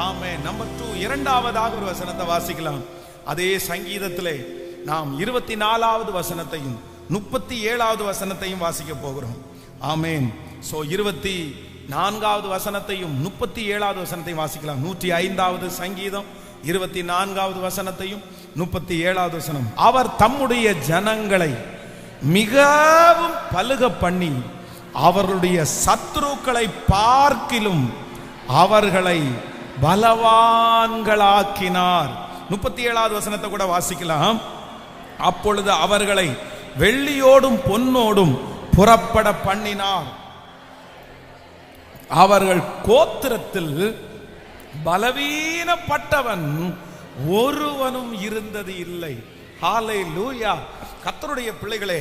ஆமென். Number 2, இரண்டாவதாக ஒரு வசனத்தை வாசிக்கலாம். அதே சங்கீதத்திலே நாம் 24வது வசனத்தையும் 37வது வசனத்தையும் வாசிக்க போகிறோம். ஆமென். சோ 24வது வசனத்தையும் 37வது வசனத்தையும் வாசிக்கலாம். 105வது சங்கீதம் 24வது வசனத்தையும் 37வது வசனம். அவர் தம்முடைய ஜனங்களை மிகவும் பலுக பண்ணி அவர்களுடைய சத்துருக்களை பார்க்கிலும் அவர்களை பலவான்களாக்கினார். 37வது வசனத்தை கூட வாசிக்கலாம். அப்பொழுது அவர்களை வெள்ளியோடும் பொன்னோடும் புறப்பட பண்ணினார். அவர்கள் கோத்திரத்தில் பலவீனப்பட்டவன் ஒருவனும் இருந்தது இல்லை. ஹல்லேலூயா. கர்த்தருடைய பிள்ளைகளே,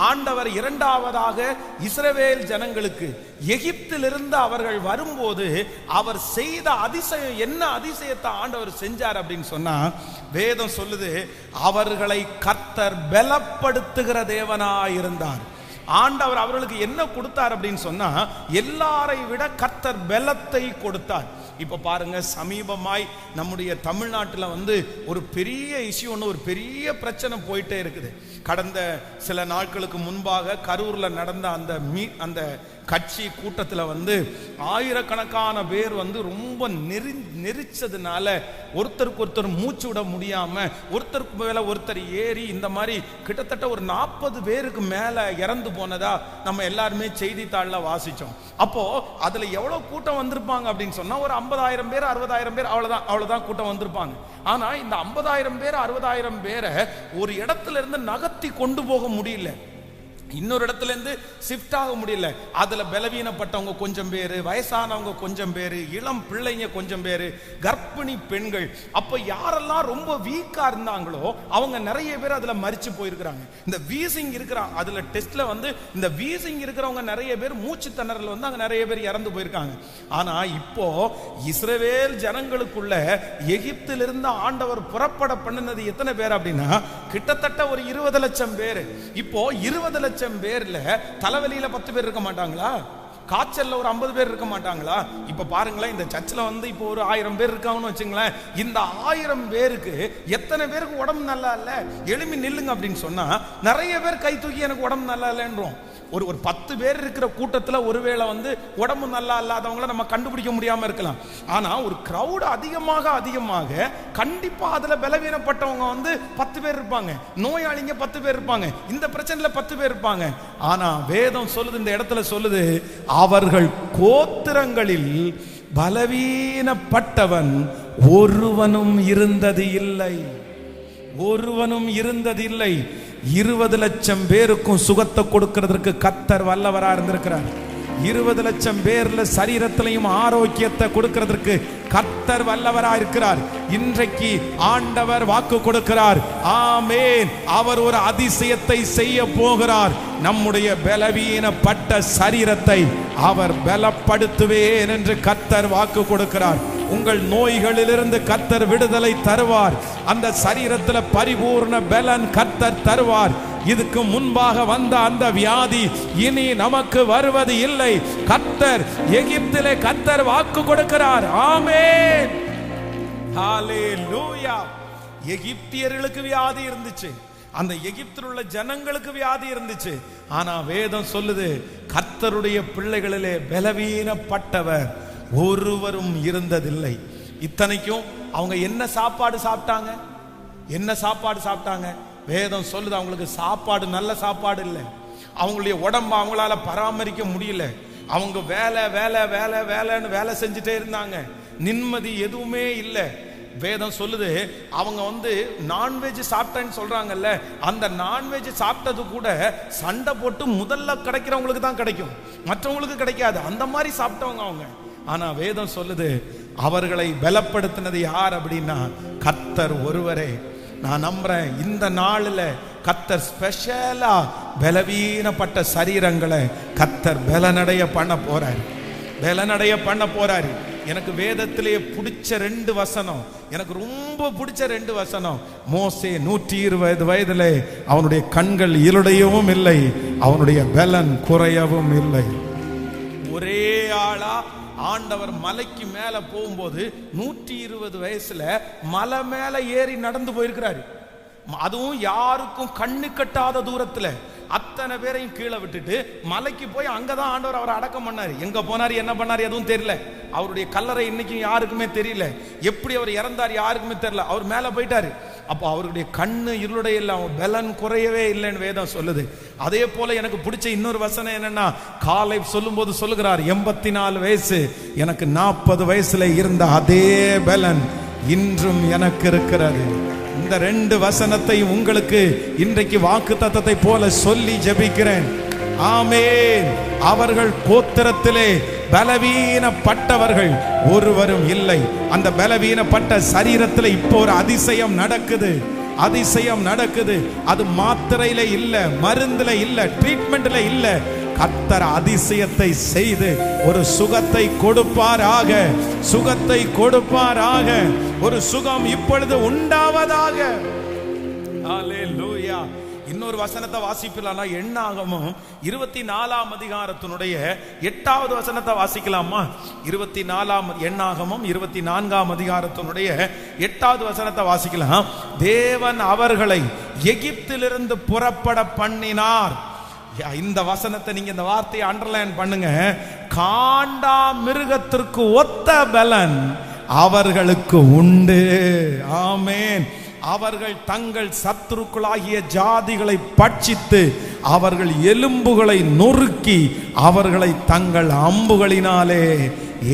ஆண்டவர் இரண்டாவதாக இஸ்ரவேல் ஜனங்களுக்கு எகிப்திலிருந்து அவர்கள் வரும்போது அவர் செய்த அதிசயம் என்ன? அதிசயத்தை ஆண்டவர் செஞ்சார் அப்படின்னு சொன்னா வேதம் சொல்லுது, அவர்களை கர்த்தர் பலப்படுத்துகிற தேவனாயிருந்தார். ஆண்டவர் அவர்களுக்கு என்ன கொடுத்தார் அப்படின்னு சொன்னா எல்லாரை விட கர்த்தர் பலத்தை கொடுத்தார். இப்ப பாருங்க, சமீபமாய் நம்முடைய தமிழ்நாட்டில் ஒரு பெரிய இஷ்யூ ஒன்று, ஒரு பெரிய பிரச்சனை போயிட்டே இருக்குது. கடந்த சில நாட்களுக்கு முன்பாக கரூர்ல நடந்த அந்த கட்சி கூட்டத்தில் ஆயிரக்கணக்கான பேர் ரொம்ப நெரிச்சதுனால ஒருத்தருக்கு ஒருத்தர் மூச்சு விட முடியாம ஒருத்தருக்கு மேல ஒருத்தர் ஏறி இந்த மாதிரி கிட்டத்தட்ட ஒரு 40 பேருக்கு மேல இறந்து போனதா நம்ம எல்லாருமே செய்தித்தாள்ல வாசிச்சோம். அப்போ அதுல எவ்வளவு கூட்டம் வந்திருப்பாங்க அப்படின்னு சொன்னா ஒரு 50,000 பேர் 60,000 பேர் அவ்வளவுதான் கூட்டம் வந்திருப்பாங்க. ஆனா இந்த 50,000 பேர் 60,000 பேரை ஒரு இடத்துல இருந்து நகர்த்தி கொண்டு போக முடியல, இன்னொரு இடத்துல இருந்து ஷிஃப்ட் ஆக முடியல. அதுல பலவீனப்பட்டவங்க கொஞ்சம் பேரு, வயசானவங்க கொஞ்சம் பேரு, இளம் பிள்ளைங்க கொஞ்சம் பேரு, கர்ப்பிணி பெண்கள். அப்ப யாரெல்லாம் ரொம்ப வீக்கா இருந்தாங்களோ அவங்க நிறைய பேர் அதுல மரிச்சு போயிருக்கிறாங்க. இந்த வீசிங் இருக்கிறாங்க, அதுல டெஸ்ட்ல இந்த வீசிங் இருக்கிறவங்க நிறைய பேர் மூச்சு திணறல் அங்க நிறைய பேர் இறந்து போயிருக்காங்க. ஆனா இப்போ இஸ்ரவேல் ஜனங்களுக்குள்ள எகிப்திலிருந்து ஆண்டவர் புறப்பட பண்ணினது எத்தனை பேர் அப்படின்னா கிட்டத்தட்ட ஒரு 20 லட்சம் பேர். இப்போ 20 லட்சம் பேர்ல தலைவலியில 10 பேர் இருக்க மாட்டாங்களா? காய்ச்சல்ல ஒரு 50 பேர் இருக்க மாட்டாங்களா? இப்ப பாருங்களேன், இந்த சர்ச்சில் இப்போ ஒரு 1000 பேர் இருக்காங்கன்னு வச்சுங்களேன். இந்த 1000 பேருக்கு எத்தனை பேருக்கு உடம்பு நல்லா இல்ல? எழுப்பி நில்லுங்க அப்படின்னு சொன்னா நிறைய பேர் கை தூக்கி எனக்கு உடம்பு நல்லா இல்லைன்றோம். ஒரு 10 பேர் இருக்கிற கூட்டத்தில் ஒருவேளை உடம்பு நல்லா இல்லாதவங்கள நம்ம கண்டுபிடிக்க முடியாம இருக்கலாம். ஆனா ஒரு கிரௌட் அதிகமாக கண்டிப்பா அதுல பலவீனப்பட்டவங்க 10 பேர் இருப்பாங்க, நோயாளிங்க 10 பேர் இருப்பாங்க, இந்த பிரச்சனையில 10 பேர் இருப்பாங்க. ஆனா வேதம் சொல்லுது, இந்த இடத்துல சொல்லுது, அவர்கள் கோத்திரங்களில் பலவீனப்பட்டவன் ஒருவனும் இருந்தது இல்லை. 20 லட்சம் பேருக்கும் சுகத்தை கொடுக்கிறதுக்கு கர்த்தர் வல்லவரா இருந்திருக்கிறார். 20 லட்சம் பேர்ல சரீரத்திலையும் ஆரோக்கியத்தை கொடுக்கிறதுக்கு கர்த்தர் வல்லவரா இருக்கிறார். இன்றைக்கு ஆண்டவர் வாக்கு கொடுக்கிறார். ஆமென். அவர் ஒரு அதிசயத்தை செய்ய போகிறார். நம்முடைய பலவீனப்பட்ட சரீரத்தை அவர் பலப்படுத்துவேன் என்று கர்த்தர் வாக்கு கொடுக்கிறார். உங்கள் நோய்களிலிருந்து கர்த்தர் விடுதலை தருவார். அந்த சரீரத்தில் பரிபூர்ண பலன் கர்த்தர் தருவார். இதுக்கு முன்பாக வந்த அந்த வியாதி இனி நமக்கு வருவது இல்லை. கர்த்தர் எகிப்திலே கர்த்தர் வாக்கு கொடுக்கிறார். ஆமென். ஹல்லேலூயா. எகிப்தியர்களுக்கு வியாதி இருந்துச்சு, அந்த எகிப்தில் உள்ள ஜனங்களுக்கு வியாதி இருந்துச்சு. ஆனா வேதம் சொல்லுது, கர்த்தருடைய பிள்ளைகளிலே பலவீனப்பட்டவர் ஒருவரும் இருந்ததில்லை. இத்தனைக்கும் அவங்க என்ன சாப்பாடு சாப்பிட்டாங்க? வேதம் சொல்லுது, அவங்களுக்கு சாப்பாடு நல்ல சாப்பாடு இல்லை. அவங்களுடைய உடம்பு அவங்களால பராமரிக்க முடியல. அவங்க வேலைன்னு வேலை செஞ்சுட்டே இருந்தாங்க. நிம்மதி எதுவுமே இல்லை. வேதம் சொல்லுது, அவங்க நான்வெஜ் சாப்பிட்டேன்னு சொல்றாங்கல்ல, அந்த நான்வெஜ் சாப்பிட்டது கூட சண்டை போட்டு முதல்ல கிடைக்கிறவங்களுக்கு தான் கிடைக்கும், மற்றவங்களுக்கு கிடைக்காது. அந்த மாதிரி சாப்பிட்டவங்க அவங்க. ஆனா வேதம் சொல்லுது, அவர்களை பலப்படுத்தினது யார் அப்படின்னா கர்த்தர் ஒருவரே. நான் நம்புறேன், இந்த நாளில் கர்த்தர் ஸ்பெஷலா பலவீனப்பட்ட சரீரங்களை கர்த்தர் பலனடைய பண்ண போறாரு. எனக்கு வேதத்திலேயே பிடிச்ச 2 வசனம், எனக்கு ரொம்ப பிடிச்ச 2 வசனம். மோசே 120 வயதிலே அவனுடைய கண்கள் இருளையவும் இல்லை, அவனுடைய பலன் குறையவும் இல்லை. ஒரே ஆளா ஆண்டவர் மலைக்கு மேல போகும்போது 120 வயசுல மலை மேல ஏறி நடந்து போயிருக்கிறாரு. அதுவும் யாருக்கும் கண்ணு கட்டாத தூரத்துல அத்தனை பேரையும் கீழே விட்டுட்டு மலைக்கு போய் அங்கதான் ஆண்டவர் அவரை அடக்கம் பண்ணாரு. எங்க போனாரு, என்ன பண்ணாரு எதுவும் தெரியல. அவருடைய கல்லறை இன்னைக்கும் யாருக்குமே தெரியல. எப்படி அவர் இறந்தார் யாருக்குமே தெரியல. அவர் மேல போயிட்டாரு. அப்போ அவருடைய கண்ணு இருளுடைய இல்லை, அவன் பலன் குறையவே இல்லைன்னு வேதம் சொல்லுது. அதே போல எனக்கு பிடிச்ச இன்னொரு வசனம் என்னன்னா, காலை சொல்லும் போது சொல்லுகிறார், 84 வயசு எனக்கு 40 வயசுல இருந்த அதே பலன் இன்றும் எனக்கு இருக்கிறது. இந்த 2 வசனத்தை உங்களுக்கு இன்றைக்கு வாக்குத்தத்தத்தை போல சொல்லி ஜெபிக்கிறேன். ஆமென். அவர்கள் கோத்திரத்திலே பலவீனப்பட்டவர்கள் ஒருவரும் இல்லை. அந்த பலவீனப்பட்ட சரீரத்தில் இப்போ ஒரு அதிசயம் நடக்குது. அதிசயம் நடக்குது. அது மாத்திரையில இல்ல, மருந்துல இல்ல, ட்ரீட்மெண்ட்ல இல்ல. கர்த்தர் அதிசயத்தை செய்து ஒரு சுகத்தை கொடுப்பாராக, சுகத்தை கொடுப்பாராக. ஒரு சுகம் இப்பொழுது உண்டாவதாக. ஹல்லேலூயா. இன்னொரு வசனத்தை வாசிக்கலாம்னா, எண்ணாகமம் 24ஆம் அதிகாரத்தினுடைய 8வது வசனத்தை வாசிக்கலாமா? 24ஆம் எண்ணாகமம் 24ஆம் அதிகாரத்தினுடைய 8வது வசனத்தை வாசிக்கலாம். தேவன் அவர்களை எகிப்திலிருந்து புறப்பட பண்ணினார். இந்த வசனத்தை நீங்க இந்த வார்த்தையை அண்டர்லைன் பண்ணுங்க. காண்டா மிருகத்திற்கு ஒத்த பலன் அவர்களுக்கு உண்டு. ஆமென். அவர்கள் தங்கள் சத்துருக்களாகிய ஜாதிகளை பட்சித்து அவர்கள் எலும்புகளை நொறுக்கி அவர்களை தங்கள் அம்புகளினாலே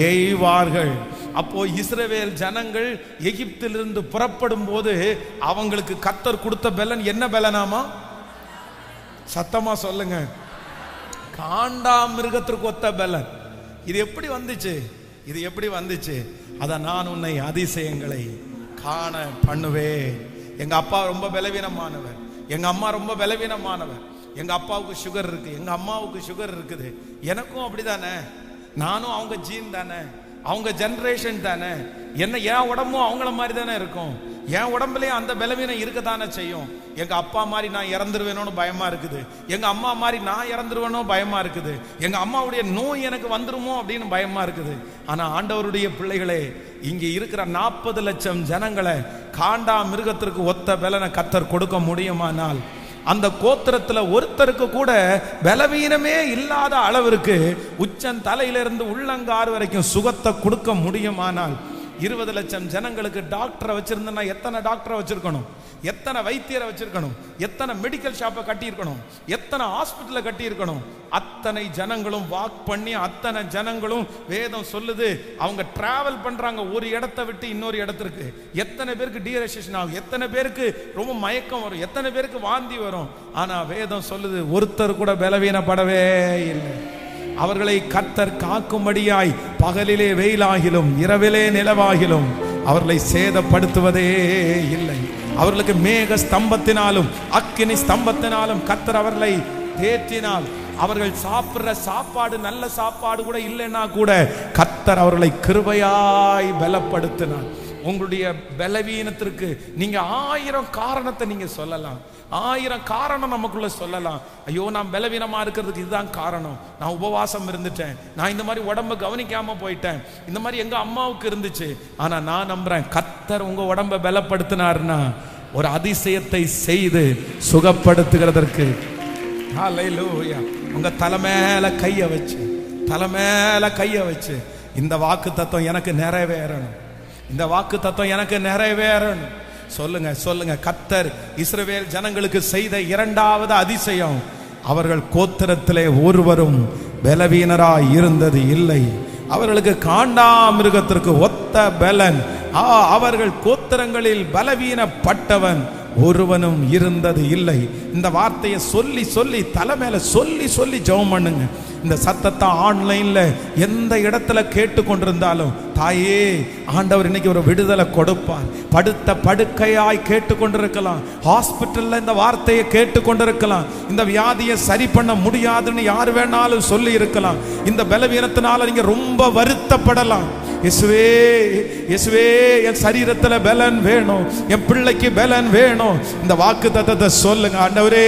ஏய்வார்கள். அப்போ இஸ்ரவேல் ஜனங்கள் எகிப்திலிருந்து புறப்படும் போது அவங்களுக்கு கர்த்தர் கொடுத்த பலன் என்ன பலனாமா? சத்தமா சொல்லுங்க. காண்டா மிருகத்திற்கு ஒத்த பலன். இது எப்படி வந்துச்சு? இது எப்படி வந்துச்சு? அத நான் உன்னை அதிசயங்களை காண பண்ணுவேன். எங்க அப்பா ரொம்ப பலவீனமானவர், எங்க அம்மா ரொம்ப பலவீனமானவர். எங்க அப்பாவுக்கு சுகர் இருக்கு, எங்க அம்மாவுக்கு சுகர் இருக்குது. எனக்கும் அப்படிதானே, நானும் அவங்க ஜீன் தானே, அவங்க ஜெனரேஷன் தானே. என்ன என் உடம்பும் அவங்கள மாதிரி தானே இருக்கும். என் உடம்புலயும் அந்த பலவீனம் இருக்கத்தானே செய்யும். எங்க அப்பா மாதிரி நான் இறந்துருவேணும்னு பயமா இருக்குது. எங்க அம்மா மாதிரி நான் இறந்துருவேனோ பயமா இருக்குது. எங்க அம்மாவுடைய நோய் எனக்கு வந்துருமோ அப்படின்னு பயமா இருக்குது. ஆனா ஆண்டவருடைய பிள்ளைகளே, இங்க இருக்கிற 40 லட்சம் ஜனங்களை காண்டா மிருகத்திற்கு ஒத்த பலனை கர்த்தர் கொடுக்க முடியுமானால், அந்த கோத்திரத்துல ஒருத்தருக்கு கூட பலவீனமே இல்லாத அளவிற்கு உச்சன் தலையிலிருந்து உள்ளங்கார் வரைக்கும் சுகத்தை கொடுக்க முடியுமானால், 20 லட்சம் ஜனங்களுக்கு டாக்டரை வச்சிருந்தா எத்தனை டாக்டரை வச்சிருக்கணும், எத்தனை வைத்தியரை வச்சிருக்கணும், எத்தனை மெடிக்கல் ஷாப்பை கட்டியிருக்கணும், எத்தனை ஹாஸ்பிட்டலை கட்டியிருக்கணும். அத்தனை ஜனங்களும் வாக் பண்ணி, அத்தனை ஜனங்களும் வேதம் சொல்லுது அவங்க டிராவல் பண்றாங்க ஒரு இடத்தை விட்டு இன்னொரு இடத்திற்கு. எத்தனை பேருக்கு டீஹைட்ரேஷன் ஆகும், எத்தனை பேருக்கு ரொம்ப மயக்கம் வரும், எத்தனை பேருக்கு வாந்தி வரும். ஆனா வேதம் சொல்லுது ஒருத்தர் கூட பலவீனப்படவே இல்லை. அவர்களை கர்த்தர் காக்கும்படியாய் பகலிலே வெயிலாகிலும் இரவிலே நிலவாகிலும் அவர்களை சேதப்படுத்துவதே இல்லை. அவர்களுக்கு மேக ஸ்தம்பத்தினாலும் அக்கினி ஸ்தம்பத்தினாலும் கர்த்தர் அவர்களை தேற்றினால், அவர்கள் சாப்பிடுற சாப்பாடு நல்ல சாப்பாடு கூட இல்லைன்னா கூட கர்த்தர் அவர்களை கிருபையாய் பலப்படுத்தினார். உங்களுடைய பலவீனத்திற்கு நீங்க 1000 காரணத்தை நீங்க சொல்லலாம், 1000 காரணம் நமக்குள்ள சொல்லலாம். ஐயோ நான் பலவீனமா இருக்கிறதுக்கு இதுதான் காரணம், நான் உபவாசம் இருந்துட்டேன், நான் இந்த மாதிரி உடம்ப கவனிக்காம போயிட்டேன், இந்த மாதிரி எங்க அம்மாவுக்கு இருந்துச்சு. ஆனா நான் நம்புறேன் கர்த்தர் உங்க உடம்ப பலப்படுத்தினார்னா ஒரு அதிசயத்தை செய்து சுகப்படுத்துகிறதற்கு. ஹல்லேலூயா. உங்க தலைமையில கைய வச்சு, தலைமையில கைய வச்சு, இந்த வாக்கு தத்துவம் எனக்கு நிறைவேறணும், இந்த வாக்கு தத்துவம் எனக்கு நிறைவேறணும் சொல்லுங்க, சொல்லுங்க. கர்த்தர் இஸ்ரவேல் ஜனங்களுக்கு செய்த 2வது அதிசயம், அவர்கள் கோத்திரத்திலே ஒருவரும் பலவீனராய் இருந்தது இல்லை. அவர்களுக்கு காண்டாமிருகத்திற்கு ஒத்த பலன். அவர்கள் கோத்திரங்களில் பலவீனப்பட்டவன் ஒருவனும் இருந்தது இல்லை. இந்த வார்த்தையை சொல்லி சொல்லி தலைமையில சொல்லி சொல்லி ஜெபம் பண்ணுங்க. இந்த சத்தத்தை ஆன்லைன்ல எந்த இடத்துல கேட்டு கொண்டிருந்தாலும், தாயே ஆண்டவர் இன்னைக்கு ஒரு விடுதலை கொடுப்பார். படுத்த படுக்கையாய் கேட்டு கொண்டிருக்கலாம், ஹாஸ்பிட்டல்ல இந்த வார்த்தையை கேட்டு கொண்டிருக்கலாம். இந்த வியாதியை சரி பண்ண முடியாதுன்னு யார் வேணாலும் சொல்லி இருக்கலாம். இந்த பலவீனத்தினால நீங்க ரொம்ப வருத்தப்படலாம், இயேசுவே இயேசுவே என் சரீரத்துல பலன் வேணும், என் பிள்ளைக்கு பலன் வேணும். இந்த வாக்குத்தத்தத்தை சொல்லுங்க. ஆண்டவரே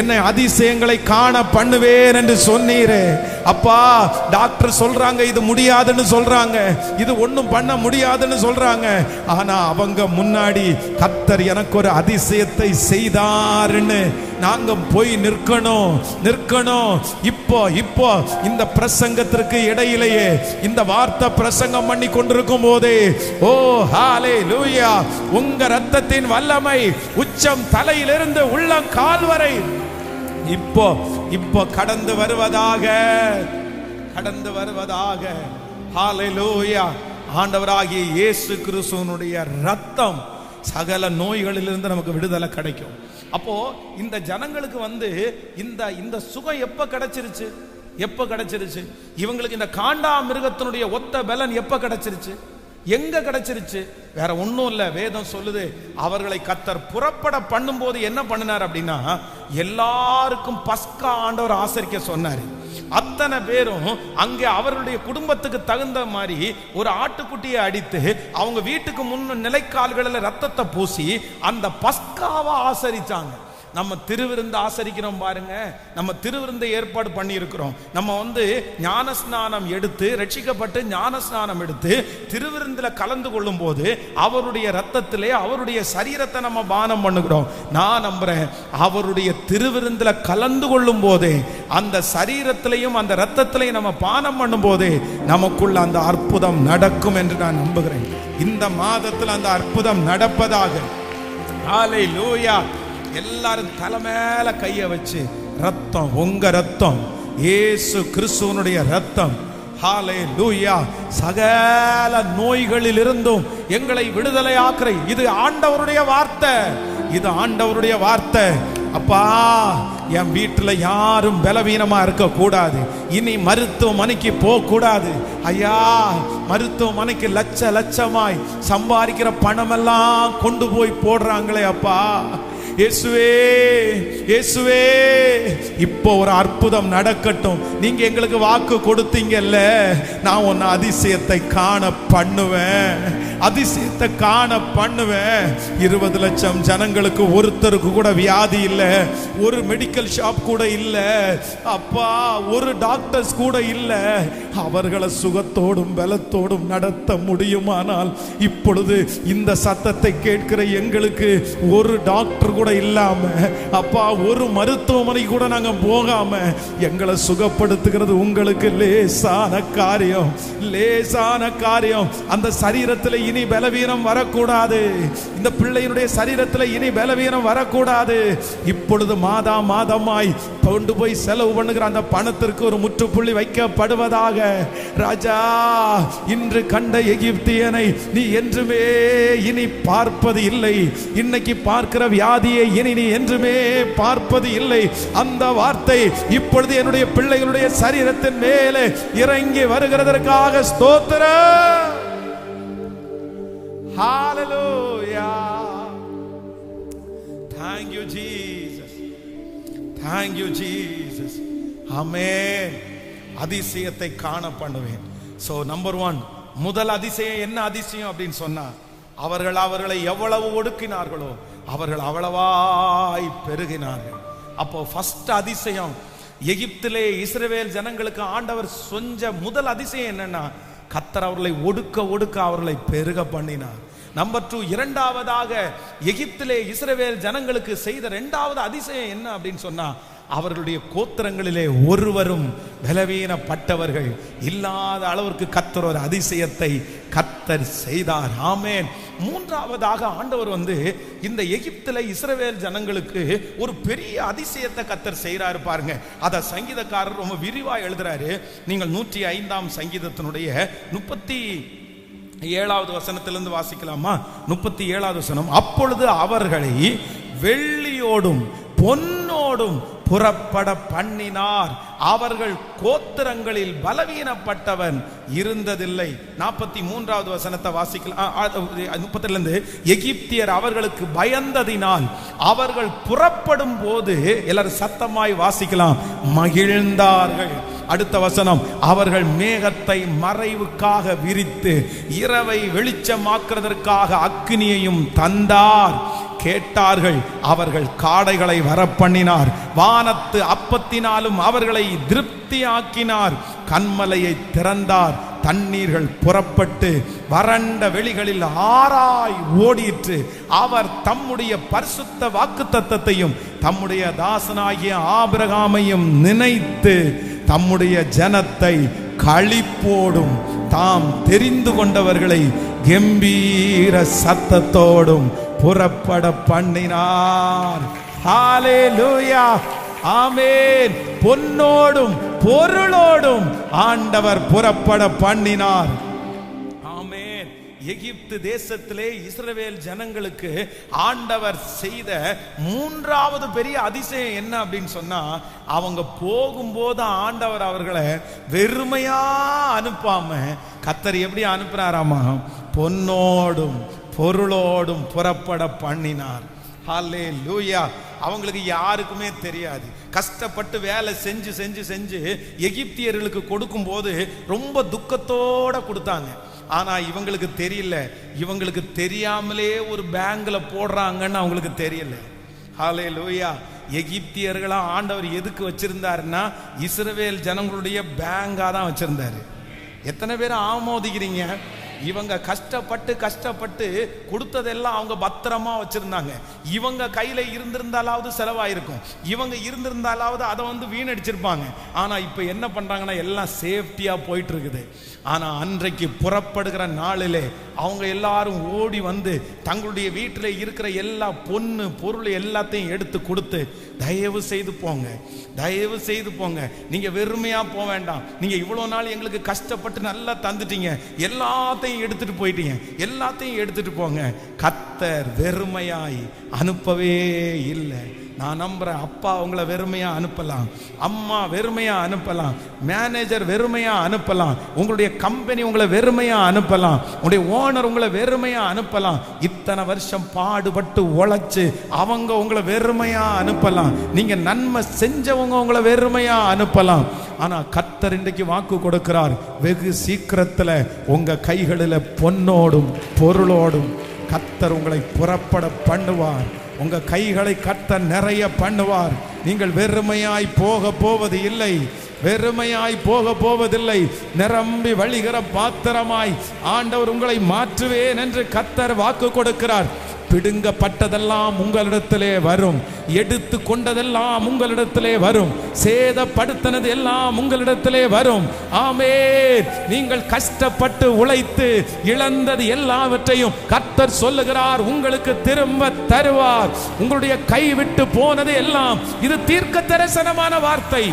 என்னை அதிசயங்களை காண பண்ணுவேன் என்று சொன்னீரே அப்பா. டாக்டர் சொல்றாங்க இது முடியாதுன்னு சொல்றாங்க, இது ஒண்ணும் பண்ண முடியாதுன்னு சொல்றாங்க. ஆனா அவங்க முன்னாடி கர்த்தர் எனக்கு ஒரு அதிசயத்தை செய்தாருன்னு நாங்க போய் நிற்கணும். இப்போ இந்த பிரசங்கத்திற்கு இடையிலேயே இந்த வார்த்தை பிரசங்கம் பண்ணி கொண்டிருக்கும் போதே, ஓ ஹalleluya, உங்க இரத்தத்தின் வல்லமை உச்சம் தலையிலிருந்து உள்ளம் கால் வரை இப்போ கடந்து வருவதாக. ஹalleluya. ஆண்டவராகிய இயேசு கிறிஸ்துவினுடைய இரத்தம் சகல நோய்களிலிருந்து நமக்கு விடுதலை கிடைக்கும். அப்போ இந்த ஜனங்களுக்கு இந்த சுகம் எப்ப கிடைச்சிருச்சு? இவங்களுக்கு இந்த காண்டா மிருகத்தினுடைய ஒத்த பலன் எப்ப கிடைச்சிருச்சு? எங்க கிடைச்சிருச்சு? வேற ஒண்ணும் இல்ல. வேதம் சொல்லுது, அவர்களை கர்த்தர் புறப்பட பண்ணும் போது என்ன பண்ணினார் அப்படின்னா, எல்லாருக்கும் பஸ்கா ஆண்டவர் ஆசரிக்க சொன்னாரு. அத்தனை பேரும் அங்கே அவர்களுடைய குடும்பத்துக்கு தகுந்த மாதிரி ஒரு ஆட்டுக்குட்டியை அடித்து அவங்க வீட்டுக்கு முன் நிலைக்கால்களில் ரத்தத்தை பூசி அந்த பஸ்காவை ஆசரிச்சாங்க. நம்ம திருவிருந்து ஆசரிக்கிறோம் பாருங்க, நம்ம திருவிருந்தை ஏற்பாடு பண்ணி இருக்கிறோம். நம்ம ஞானஸ்நானம் எடுத்து ரட்சிக்கப்பட்டு ஞானஸ்நானம் எடுத்து திருவிருந்துல கலந்து கொள்ளும் போது அவருடைய ரத்தத்திலே அவருடைய சரீரத்தை நம்ம பானம் பண்ணுகிறோம். நான் நம்புறேன், அவருடைய திருவிருந்துல கலந்து கொள்ளும் போதே அந்த சரீரத்திலையும் அந்த ரத்தத்திலையும் நம்ம பானம் பண்ணும் போதே நமக்குள்ள அந்த அற்புதம் நடக்கும் என்று நான் நம்புகிறேன். இந்த மாதத்தில் அந்த அற்புதம் நடப்பதாக. ஹalleluya. எல்லாரும் தலை மேல கைய வச்சு, ரத்தம், உங்க ரத்தம், இயேசு கிறிஸ்துவினுடைய ரத்தம், ஹalleluya, சகல நோய்களில் இருந்தும் எங்களை விடுதலை ஆக்குற இது ஆண்டவருடைய வார்த்தை. அப்பா, என் வீட்டுல யாரும் பலவீனமா இருக்க கூடாது. இனி மருத்துவமனைக்கு போக கூடாது. ஐயா, மருத்துவமனைக்கு லட்சமாய் சம்பாதிக்கிற பணமெல்லாம் கொண்டு போய் போடுறாங்களே அப்பா. இயேசுவே, இப்போ ஒரு அற்புதம் நடக்கட்டும். நீங்க எங்களுக்கு வாக்கு கொடுத்தீங்கல்ல, நான் உன்னை அதிசயத்தை காண பண்ணுவேன். 20 லட்சம் ஜனங்களுக்கு ஒருத்தருக்கு கூட வியாதி இல்லை, ஒரு மெடிக்கல் ஷாப் கூட இல்லை அப்பா, ஒரு டாக்டர்ஸ் கூட இல்லை. அவர்களை சுகத்தோடும் பலத்தோடும் நடத்த முடியுமானால், இப்பொழுது இந்த சத்தத்தை கேட்கிற எங்களுக்கு ஒரு டாக்டர் கூட இல்லாம அப்பா, ஒரு மருத்துவமனை கூட நாங்க போகாம எங்களை சுகப்படுத்துகிறது உங்களுக்கு லேசான காரியம். அந்த சரீரத்தில் இனி பலவீனம் வரக்கூடாது. இந்த பிள்ளையினுடைய சரீரத்தில் இனி பலவீனம் வரக்கூடாது. இப்பொழுது மாதமாய் கொண்டு போய் செலவு பண்ணுகிற அந்த பணத்திற்கு ஒரு முற்றுப்புள்ளி வைக்கப்படுவதாக. ராஜா, இன்று கண்ட எகிப்தியனை நீ என்றுமே இனி பார்ப்பது இல்லை. இன்னைக்கு பார்க்கிற வியாதியை இனி நீ என்றுமே பார்ப்பது இல்லை. அந்த வார்த்தை இப்பொழுது என்னுடைய பிள்ளைகளுடைய சரீரத்தின் மேலே இறங்கி வருகிறதற்காக ஸ்தோத்திரம். ஹalleluya. Thank you Jesus. ஆமென். அதிசயத்தை காண பண்ணுவேன். சோ நம்பர் 1, முதல் அதிசயம் என்ன அதிசயம் அப்படின்னு சொன்னா, அவர்களை எவ்வளவு ஒடுக்கினார்களோ அவர்கள் அவ்வளவாய் பெருகினார்கள். அப்போ ஃபர்ஸ்ட் அதிசயம், எகிப்திலே இஸ்ரவேல் ஜனங்களுக்கு ஆண்டவர் செஞ்ச முதல் அதிசயம் என்னன்னா, கர்த்தர் அவர்களை ஒடுக்க அவர்களை பெருக பண்ணினார். நம்பர் 2, இரண்டாவதாக எகிப்திலே இஸ்ரவேல் ஜனங்களுக்கு செய்த இரண்டாவது அதிசயம் என்ன அப்படின்னு சொன்னா, அவர்களுடைய கோத்திரங்களிலே ஒருவரும் பலவீனப்பட்டவர்கள் இல்லாத அளவிற்கு கர்த்தர் ஒரு அதிசயத்தை கர்த்தர் செய்தார். ஆமென். மூன்றாவதாக ஆண்டவர் இந்த எகிப்தில இஸ்ரவேல் ஜனங்களுக்கு ஒரு பெரிய அதிசயத்தை கர்த்தர் செய்யறாரு பாருங்க. அத சங்கீதக்காரர் ரொம்ப விரிவா எழுதுறாரு. நீங்கள் 105ஆம் சங்கீதத்தினுடைய 37வது வசனத்திலிருந்து வாசிக்கலாமா? 37வது வசனம், அப்பொழுது அவர்களை வெள்ளியோடும் பொன்னோடும் புறப்பட பண்ணினார், அவர்கள் கோத்திரங்களில் பலவீனப்பட்டவன் இருந்ததில்லை. 43வது வசனத்தை வாசிக்கலாம். 30லிருந்து, எகிப்தியர் அவர்களுக்கு பயந்ததினால் அவர்கள் புறப்படும் போது, எல்லாரும் சத்தமாய் வாசிக்கலாம், மகிழ்ந்தார்கள். அடுத்த வசனம், அவர்கள் மேகத்தை மறைவுக்காக விரித்து இரவை வெளிச்சமாக்குறதற்காக அக்கினியையும் தந்தார். கேட்டார்கள், அவர்கள் காடைகளை வரப்பண்ணினார். வானத்து அப்பத்தினாலும் அவர்களை திருப்தியாக்கினார். கன்மலையை திறந்தார், தண்ணீர்கள் புறப்பட்டு வறண்ட வெளிகளில் ஆராய் ஓடிற்று. அவர் தம்முடைய பரிசுத்த வாக்குத்தத்தத்தையும் தம்முடைய தாசனாகிய ஆபிரகாமையும் நினைத்து தம்முடைய ஜனத்தை களிப்போடும் தாம் தெரிந்து கொண்டவர்களை கம்பீர சத்தத்தோடும் புறப்பட பண்ணினார். ஹல்லேலூயா, ஆமென். பொன்னோடும் பொருளோடும் ஆண்டவர் புறப்பட பண்ணினார். ஆமென். எகிப்து தேசத்திலே இஸ்ரவேல் ஜனங்களுக்கு ஆண்டவர் செய்த மூன்றாவது பெரிய அதிசயம் என்ன அப்படின்னு சொன்னா, அவங்க போகும்போது ஆண்டவர் அவர்களை வெறுமையா அனுப்பாம கர்த்தர் எப்படி அனுப்புறாராமா, பொன்னோடும் பொருளோடும் புறப்பட பண்ணினார். ஹல்லேலூயா. அவங்களுக்கு யாருக்குமே தெரியாது. கஷ்டப்பட்டு வேலை செஞ்சு செஞ்சு செஞ்சு எகிப்தியர்களுக்கு கொடுக்கும் போது ரொம்ப துக்கத்தோட கொடுத்தாங்க. ஆனா இவங்களுக்கு தெரியல, இவங்களுக்கு தெரியாமலே ஒரு பேங்க்ல போடுறாங்கன்னு அவங்களுக்கு தெரியல. ஹல்லேலூயா. எகிப்தியர்களா ஆண்டவர் எதுக்கு வச்சிருந்தாருன்னா இஸ்ரவேல் ஜனங்களுடைய பேங்கா தான் வச்சிருந்தாரு. எத்தனை பேர் ஆமோதிக்கிறீங்க? இவங்க கஷ்டப்பட்டு கஷ்டப்பட்டு கொடுத்ததெல்லாம் அவங்க பத்திரமா வச்சிருந்தாங்க. இவங்க கையில இருந்திருந்தாலாவது செலவாயிருக்கும், இவங்க இருந்திருந்தாலாவது அதை வீணடிச்சிருப்பாங்க. ஆனா இப்ப என்ன பண்றாங்கன்னா எல்லாம் சேஃப்டியா போயிட்டு இருக்குது. ஆனா அன்றைக்கு புறப்படுகிற நாளிலே அவங்க எல்லாரும் ஓடி வந்து தங்களுடைய வீட்டில் இருக்கிற எல்லா பொண்ணு பொருள் எல்லாத்தையும் எடுத்து கொடுத்து, தயவு செய்து போங்க, தயவு செய்து போங்க, நீங்க வெறுமையா போக வேண்டாம், நீங்க இவ்வளவு நாள் எங்களுக்கு கஷ்டப்பட்டு நல்லா தந்துட்டீங்க, எல்லாத்தையும் எடுத்துட்டு போயிட்டீங்க, எல்லாத்தையும் எடுத்துட்டு போங்க. கர்த்தர் வெறுமையாய் அனுப்பவே இல்லை. நான் நம்புறேன், அப்பா உங்களை வெறுமையா அனுப்பலாம், அம்மா வெறுமையா அனுப்பலாம், மேனேஜர் வெறுமையா அனுப்பலாம், உங்களுடைய கம்பெனி உங்களை வெறுமையா அனுப்பலாம், உங்களுடைய ஓனர் உங்களை வெறுமையா அனுப்பலாம். இத்தனை வருஷம் பாடுபட்டு உழைச்சு அவங்க உங்களை வெறுமையா அனுப்பலாம், நீங்க நன்மை செஞ்சவங்க உங்களை வெறுமையா அனுப்பலாம். ஆனா கர்த்தர் இன்றைக்கு வாக்கு கொடுக்கிறார், வெகு சீக்கிரத்துல உங்க கைகளில் பொன்னோடும் பொருளோடும் கர்த்தர் உங்களை புறப்பட பண்ணுவார். உங்க கைகளை கர்த்தர் நிறைய பண்ணுவார். நீங்கள் வெறுமையாய் போக போவது இல்லை, வெறுமையாய் போக போவதில்லை. நிரம்பி வழிகிற பாத்திரமாய் ஆண்டவர் உங்களை மாற்றுவேன் என்று கர்த்தர் வாக்கு கொடுக்கிறார். பிடுங்கப்பட்டதெல்லாம் உங்களிடத்திலே வரும், எடுத்து கொண்டதெல்லாம் உங்களிடத்திலே வரும், சேதப்படுத்தினது எல்லாம் உங்களிடத்திலே வரும். ஆமென். நீங்கள் கஷ்டப்பட்டு உழைத்து இழந்தது எல்லாவற்றையும் கர்த்தர் சொல்லுகிறார் உங்களுக்கு திரும்ப தருவார். உங்களுடைய கைவிட்டு போனது எல்லாம், இது தீர்க்க தரிசனமான வார்த்தை,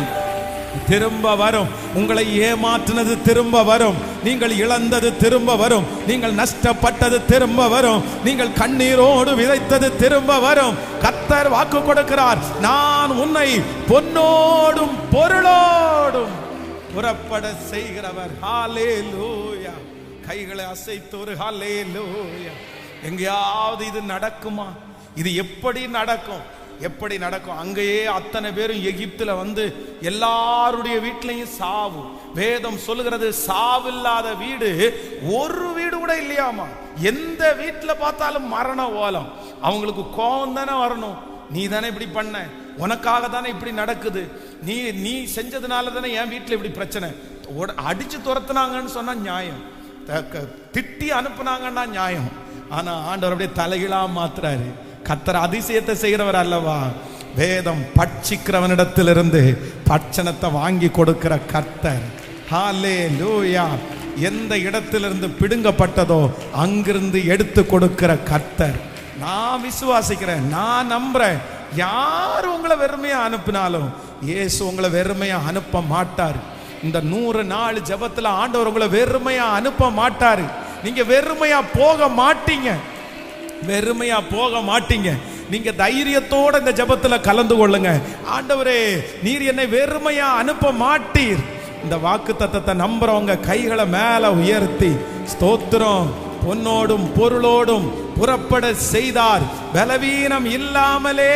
திரும்ப வரும். உங்களை ஏமாற்றினது திரும்ப வரும், நீங்கள் இழந்தது திரும்ப வரும், நீங்கள் நஷ்டப்பட்டது திரும்ப வரும், நீங்கள் கண்ணீரோடு விதைத்தது திரும்ப வரும். கர்த்தர் வாக்கு கொடுக்கிறார், நான் உன்னை பொன்னோடும் பொருளோடும் புறப்பட செய்கிறவர். ஹல்லேலூயா. கைகளை அசைத்து ஒரு ஹல்லேலூயா. எங்கேயாவது இது நடக்குமா? இது எப்படி நடக்கும்? எப்படி நடக்கும்? அங்கேயே அத்தனை பேரும் எகிப்துல எல்லாருடைய வீட்டிலையும் சாவு. வேதம் சொல்லுகிறது, சாவில்லாத வீடு ஒரு வீடு கூட இல்லையாமா. எந்த வீட்டுல பார்த்தாலும் மரண ஓலம். அவங்களுக்கு கோபம் தானே வரணும், நீ தானே இப்படி பண்ண, உனக்காக தானே இப்படி நடக்குது, நீ செஞ்சதுனால தானே என் வீட்டுல இப்படி பிரச்சனை. அடிச்சு துரத்துனாங்கன்னு சொன்னா நியாயம், திட்டி அனுப்புனாங்கன்னா நியாயம். ஆனா ஆண்டவர் அப்படியே தலைகீழா மாத்துறாரு. கர்த்தர் அதிசயத்தை செய்கிறவர் அல்லவா? வேதம் பட்சிக்கிறவனிடத்திலிருந்து பட்சணத்தை வாங்கி கொடுக்கிற கர்த்தர். ஹல்லேலூயா. எந்த இடத்திலிருந்து பிடுங்கப்பட்டதோ அங்கிருந்து எடுத்து கொடுக்கிற கர்த்தர். நான் விசுவாசிக்கிறேன், நான் நம்புறேன். யார் உங்களை வெறுமையா அனுப்பினாலும் இயேசு உங்களை வெறுமையா அனுப்ப மாட்டார். இந்த 100 நாள் ஜெபத்துல ஆண்டவர் உங்களை வெறுமையா அனுப்ப மாட்டாரு. நீங்க வெறுமையா போக மாட்டீங்க, வெறுமையா போக மாட்டீங்க. நீங்க தைரியத்தோட இந்த ஜெபத்துல கலந்து கொள்ளுங்க. ஆண்டவரே, நீர் என்னை வெறுமையா அனுப்ப மாட்டீர். இந்த வாக்கு தத்தத்தை நம்புறவங்க கைகளை மேல உயர்த்தி ஸ்தோத்திரம். பொன்னோடும் பொருளோடும் புறப்பட செய்தார், பலவீனம் இல்லாமலே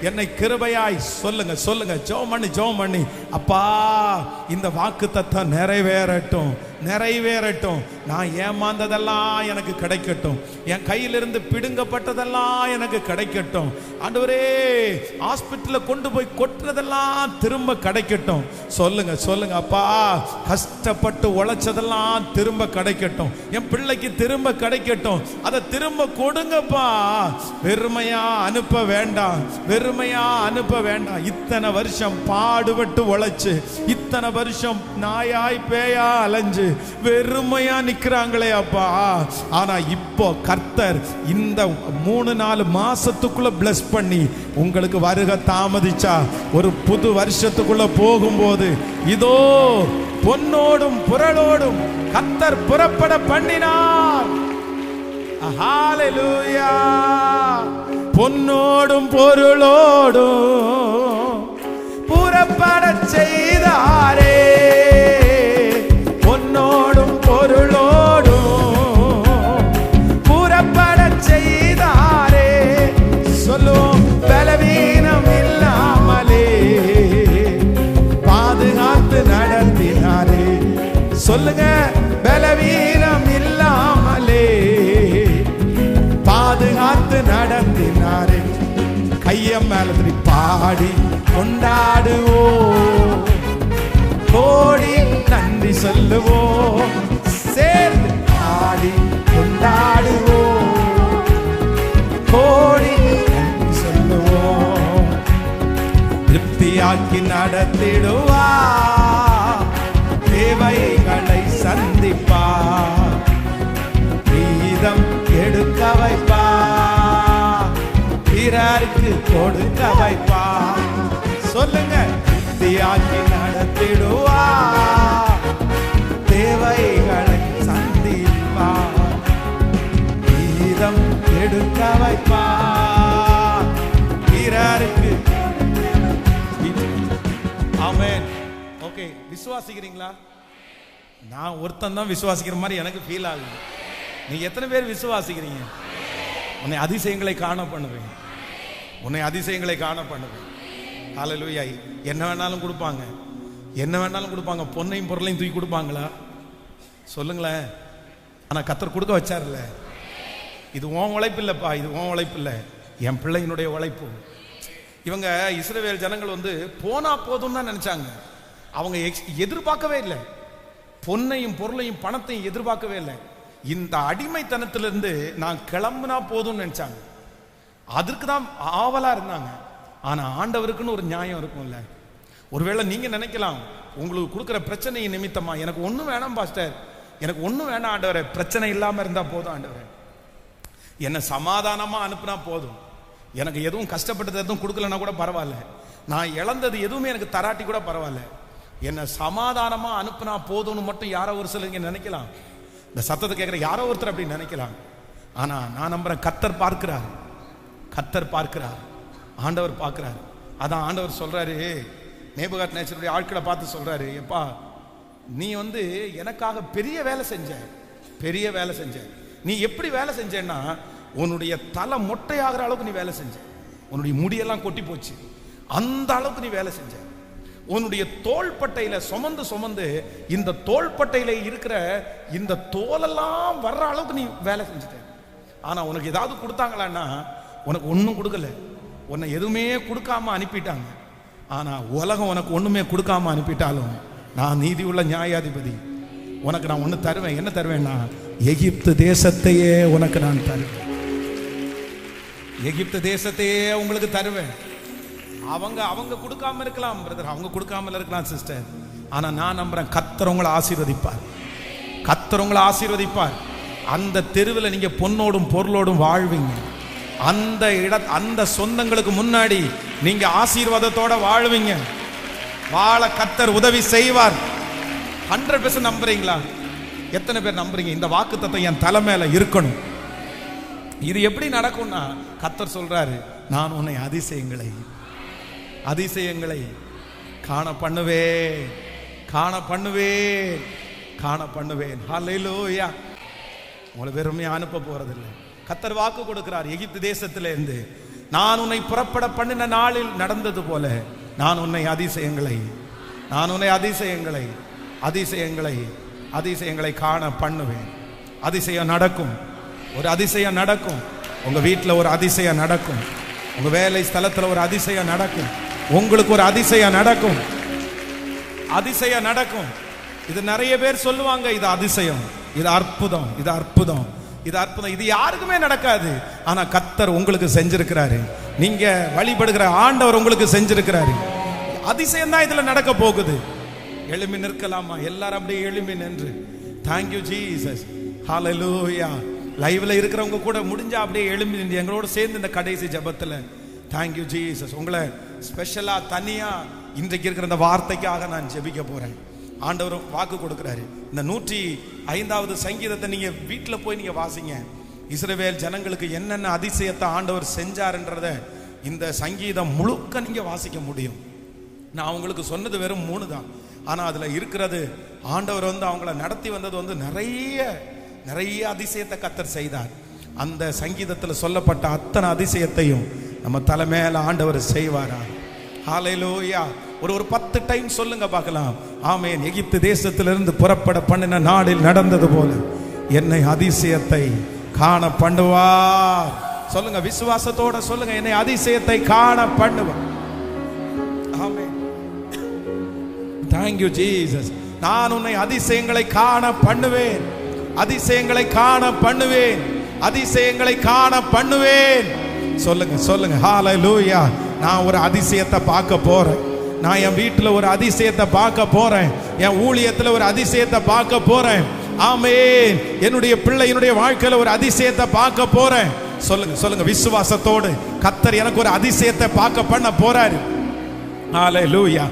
என்னை கிருபையாய் சொல்லுங்க சொல்லுங்க, ஜெபம் பண்ணி அப்பா இந்த வாக்குத்தத்தம் நிறைவேறட்டும் நிறைவேறட்டும். நான் ஏமாந்ததெல்லாம் எனக்கு கிடைக்கட்டும், என் கையிலிருந்து பிடுங்கப்பட்டதெல்லாம் எனக்கு கிடைக்கட்டும். ஆண்டவரே ஹாஸ்பிட்டல்ல கொண்டு போய் கொட்டுறதெல்லாம் திரும்ப கிடைக்கட்டும். சொல்லுங்க சொல்லுங்க, அப்பா கஷ்டப்பட்டு உழைச்சதெல்லாம் திரும்ப கிடைக்கட்டும், என் பிள்ளைக்கு திரும்ப கிடைக்கட்டும். அதை திரும்ப கொடுங்கப்பா. வெறுமையா அனுப்ப வேண்டாம், வெறுமையா அனுப்ப வேண்டாம். இத்தனை வருஷம் பாடுபட்டு உழைச்சு, இத்தனை வருஷம் நாயாய் பேயா அலைஞ்சு வெறுமையா நிக்கிறாங்களே அப்பா. ஆனா இப்போ கர்த்தர் இந்த 3-4 மாசத்துக்குள்ள பிளஸ் பண்ணி உங்களுக்கு வருகை தாமதிச்சா ஒரு புது வருஷத்துக்குள்ள போகும்போது இதோ பொன்னோடும் புரளோடும் கர்த்தர் புறப்பட பண்ணினார். ஹல்லேலூயா. பொன்னோடும் பொருளோடும் புறப்பட செய்தாரே, பொன்னோடும் பொருளோடும் புறப்பட செய்தாரே. சொல்லும் பலவீனம் இல்லாமலே பாதுகாத்து நடத்தினாரே. சொல்லுங்க, பலவீனம் இல்லாமலே பாதுகாத்து நடத்தினாரே. கைய மேல பாடி கொண்டாடுவோம், கோடி நன்றி சொல்லுவோம், சேர்ந்து பாடி கொண்டாடுவோம், கோடி நன்றி சொல்லுவோம். திருப்தியாக்கி நடத்திடுவா, தேவைகளை சந்திப்பா, வீதம் எடுக்க வைப்பா, பிறருக்கு கொடுக்க வைப்பா. சொல்லுங்க, திருப்தியாக்கி நடத்திடுவா, தேவைகளை சந்திப்பா, வீதம் எடுக்க வைப்பா, பிறருக்கு. ஆமென். ஓகே, விசுவாசிக்கிறீங்களா? நான் ஒருத்தன் தான் விசுவாசிக்கிற மாதிரி எனக்கு ஃபீல் ஆகுது. நீங்க எத்தனை பேர் விசுவாசிக்கிறீங்க? உன்னை அதிசயங்களை காண பண்ணுவேன், உன்னை அதிசயங்களை காண பண்ணுவேன். ஹல்லேலூயா. என்ன வேணாலும் கொடுப்பாங்க, என்ன வேணாலும் கொடுப்பாங்க. பொன்னையும் பொருளையும் தூக்கி கொடுப்பாங்களா? சொல்லுங்களேன். ஆனா கர்த்தர் கொடுக்க வச்சார்ல. இது உன் உழைப்பு இல்லப்பா, இது உன் உழைப்பு இல்லை, என் பிள்ளையினுடைய உழைப்பு. இவங்க இஸ்ரவேல் ஜனங்கள் போனா போதும் தான் நினைச்சாங்க. அவங்க எதிர்பார்க்கவே இல்லை, பொன்னையும் பொருளையும் பணத்தையும் எதிர்பார்க்கவே இல்லை. இந்த அடிமைத்தனத்திலிருந்து நான் கிளம்புனா போதும்னு நினைச்சாங்க. அதற்கு தான் ஆவலா இருந்தாங்க. ஆனா ஆண்டவருக்குன்னு ஒரு நியாயம் இருக்கும்ல. ஒருவேளை நீங்க நினைக்கலாம், உங்களுக்கு கொடுக்குற பிரச்சனை நிமித்தமா எனக்கு ஒன்றும் வேணாம் பாஸ்டர், எனக்கு ஒன்றும் வேணாம் ஆண்டவரே, பிரச்சனை இல்லாம இருந்தா போதும் ஆண்டவரே, என்னை சமாதானமா அனுப்புனா போதும், எனக்கு எதுவும் கஷ்டப்பட்டது எதுவும் கொடுக்கலன்னா கூட பரவாயில்ல, நான் இழந்தது எதுவுமே எனக்கு தராட்டி கூட பரவாயில்ல, என்னை சமாதானமா அனுப்புனா போதும்னு மட்டும் யாரோ ஒரு சிலர் நினைக்கலாம். இந்த சத்தத்தை கேட்குற யாரோ ஒருத்தர் அப்படி நினைக்கலாம். ஆனா நான் நம்புறேன், கர்த்தர் பார்க்கிறார், கர்த்தர் பார்க்கிறார், ஆண்டவர் பார்க்கிறார். அதான் ஆண்டவர் சொல்றாரு, நேபுகாத் நேச்சருடைய ஆட்களை பார்த்து சொல்றாரு, எப்பா நீ எனக்காக பெரிய வேலை செஞ்ச, பெரிய வேலை செஞ்ச. நீ எப்படி வேலை செஞ்சேன்னா, உன்னுடைய தலை மொட்டையாகிற அளவுக்கு நீ வேலை செஞ்ச, உன்னுடைய முடியெல்லாம் கொட்டி போச்சு, அந்த அளவுக்கு நீ வேலை செஞ்ச. உன்னுடைய தோள்பட்டையில சுமந்து சுமந்து இந்த தோள்பட்டையில இருக்கிற இந்த தோலெல்லாம் வர்ற அளவுக்கு நீ வேலை செஞ்சுட்ட. ஆனா உனக்கு ஏதாவது கொடுத்தாங்களான்னா உனக்கு ஒன்றும் கொடுக்கல, உன்னை எதுவுமே கொடுக்காம அனுப்பிட்டாங்க. ஆனா உலகம் உனக்கு ஒண்ணுமே கொடுக்காம அனுப்பிட்டாலும் நான் நீதி உள்ள நியாயாதிபதி, உனக்கு நான் ஒன்று தருவேன். என்ன தருவேன்னா, எகிப்து தேசத்தையே உனக்கு நான் தருவேன், எகிப்து தேசத்தையே உங்களுக்கு தருவேன். அவங்க கொடுக்காம இருக்கலாம் பிரதர், அவங்க கொடுக்காம இருக்கலாம் சிஸ்டர், ஆனா நான் நம்புறேன் கர்த்தர் உங்களை ஆசீர்வதிப்பார், கர்த்தர் உங்களை ஆசீர்வதிப்பார். அந்த தெருவில் நீங்க பொன்னோடும் பொருளோடும் வாழ்வீங்க. அந்த சொந்தங்களுக்கு முன்னாடி நீங்க ஆசீர்வாதத்தோட வாழ்வீங்க. வாழ கர்த்தர் உதவி செய்வார். 100% நம்புறீங்களா? எத்தனை பேர் நம்புறீங்க இந்த வாக்குத்தத்தம் என் தலை மேல இருக்கணும்? இது எப்படி நடக்கும்னா, கர்த்தர் சொல்றாரு, நான் உன்னை அதிசயங்களை காண பண்ணுவேன், காண பண்ணுவேன், காண பண்ணுவேன். ஹல்லேலூயா. உங்களை வெறுமையா அனுப்ப போறதில்லை. கர்த்தர் வாக்கு கொடுக்கிறார், எகிப்து தேசத்திலிருந்து நான் உன்னை புறப்பட பண்ணின நாளில் நடந்தது போல நான் உன்னை அதிசயங்களை காண பண்ணுவேன். அதிசயம் நடக்கும். ஒரு அதிசயம் நடக்கும். உங்க வீட்டில் ஒரு அதிசயம் நடக்கும். உங்க வேலை ஸ்தலத்தில் ஒரு அதிசயம் நடக்கும். உங்களுக்கு ஒரு அதிசயம் நடக்கும். அதிசயம் நடக்கும். இது நிறைய பேர் சொல்லுவாங்க, இது அதிசயம், இது அற்புதம், இது அற்புதம், இது அற்புதம். இது யாருக்குமே நடக்காது. ஆனா கர்த்தர் உங்களுக்கு செஞ்சிருக்கிறாரு. நீங்க வழிபடுகிற ஆண்டவர் உங்களுக்கு செஞ்சிருக்கிறாரு. அதிசயம் தான் இதுல நடக்க போகுது. எழும்பி நிற்கலாமா? எல்லாரும் அப்படியே எழும்பி நின்று தேங்க்யூ ஜீசஸ், ஹல்லேலூயா. லைவ்ல இருக்கிறவங்க கூட முடிஞ்சா அப்படியே எழும்பி நின்று எங்களோட சேர்ந்து இந்த கடைசி ஜெபத்துல தேங்க்யூ ஜீசஸ். உங்களை ஸ்பெஷலா தனியா இன்றைக்கு இருக்கிற இந்த வார்த்தைக்காக நான் ஜெபிக்க போறேன். ஆண்டவர் வாக்கு கொடுக்கிறாரு. இந்த 105வது சங்கீதத்தை நீங்க வீட்டுல போய் நீங்க வாசிங்க. இஸ்ரவேல் ஜனங்களுக்கு என்னென்ன அதிசயத்தை ஆண்டவர் செஞ்சாருன்றத இந்த சங்கீதம் முழுக்க நீங்க வாசிக்க முடியும். நான் உங்களுக்கு சொன்னது வெறும் 3 தான். ஆனா அதுல இருக்கிறது ஆண்டவர் அவங்கள நடத்தி வந்தது நிறைய அதிசயத்தை கர்த்தர் செய்தார். அந்த சங்கீதத்தில் சொல்லப்பட்ட அத்தனை அதிசயத்தையும் நம்ம தலைமையில ஆண்டவர் செய்வாரா? ஹல்லேலூயா. ஒரு 10 டைம் சொல்லுங்க பார்க்கலாம். ஆமென். எகிப்து தேசத்திலிருந்து புறப்பட பண்ணின நாளில் நடந்தது போல என்னை அதிசயத்தை காண பண்ணுவார். சொல்லுங்க, விசுவாசத்தோட சொல்லுங்க, என்னை அதிசயத்தை காண பண்ணுவார். ஆமென். Thank you Jesus. நான் உன்னை அதிசயங்களை காண பண்ணுவேன். அதிசயங்களை காண பண்ணுவேன். அதிசயங்களை காண பண்ணுவேன். சொல்லுங்க ஹல்லேலூயா. நான் ஒரு அதிசயத்தை பார்க்க போறேன். நான் என் வீட்டில் ஒரு அதிசயத்தை பார்க்க போறேன். என் ஊழியத்தில் ஒரு அதிசயத்தை பார்க்க போறேன். ஆமென். என்னுடைய பிள்ளையினுடைய வாழ்க்கையில் ஒரு அதிசயத்தை பார்க்க போறேன். சொல்லுங்க விசுவாசத்தோடு, கர்த்தர் எனக்கு ஒரு அதிசயத்தை பார்க்க பண்ண போறாரு. ஹல்லேலூயா,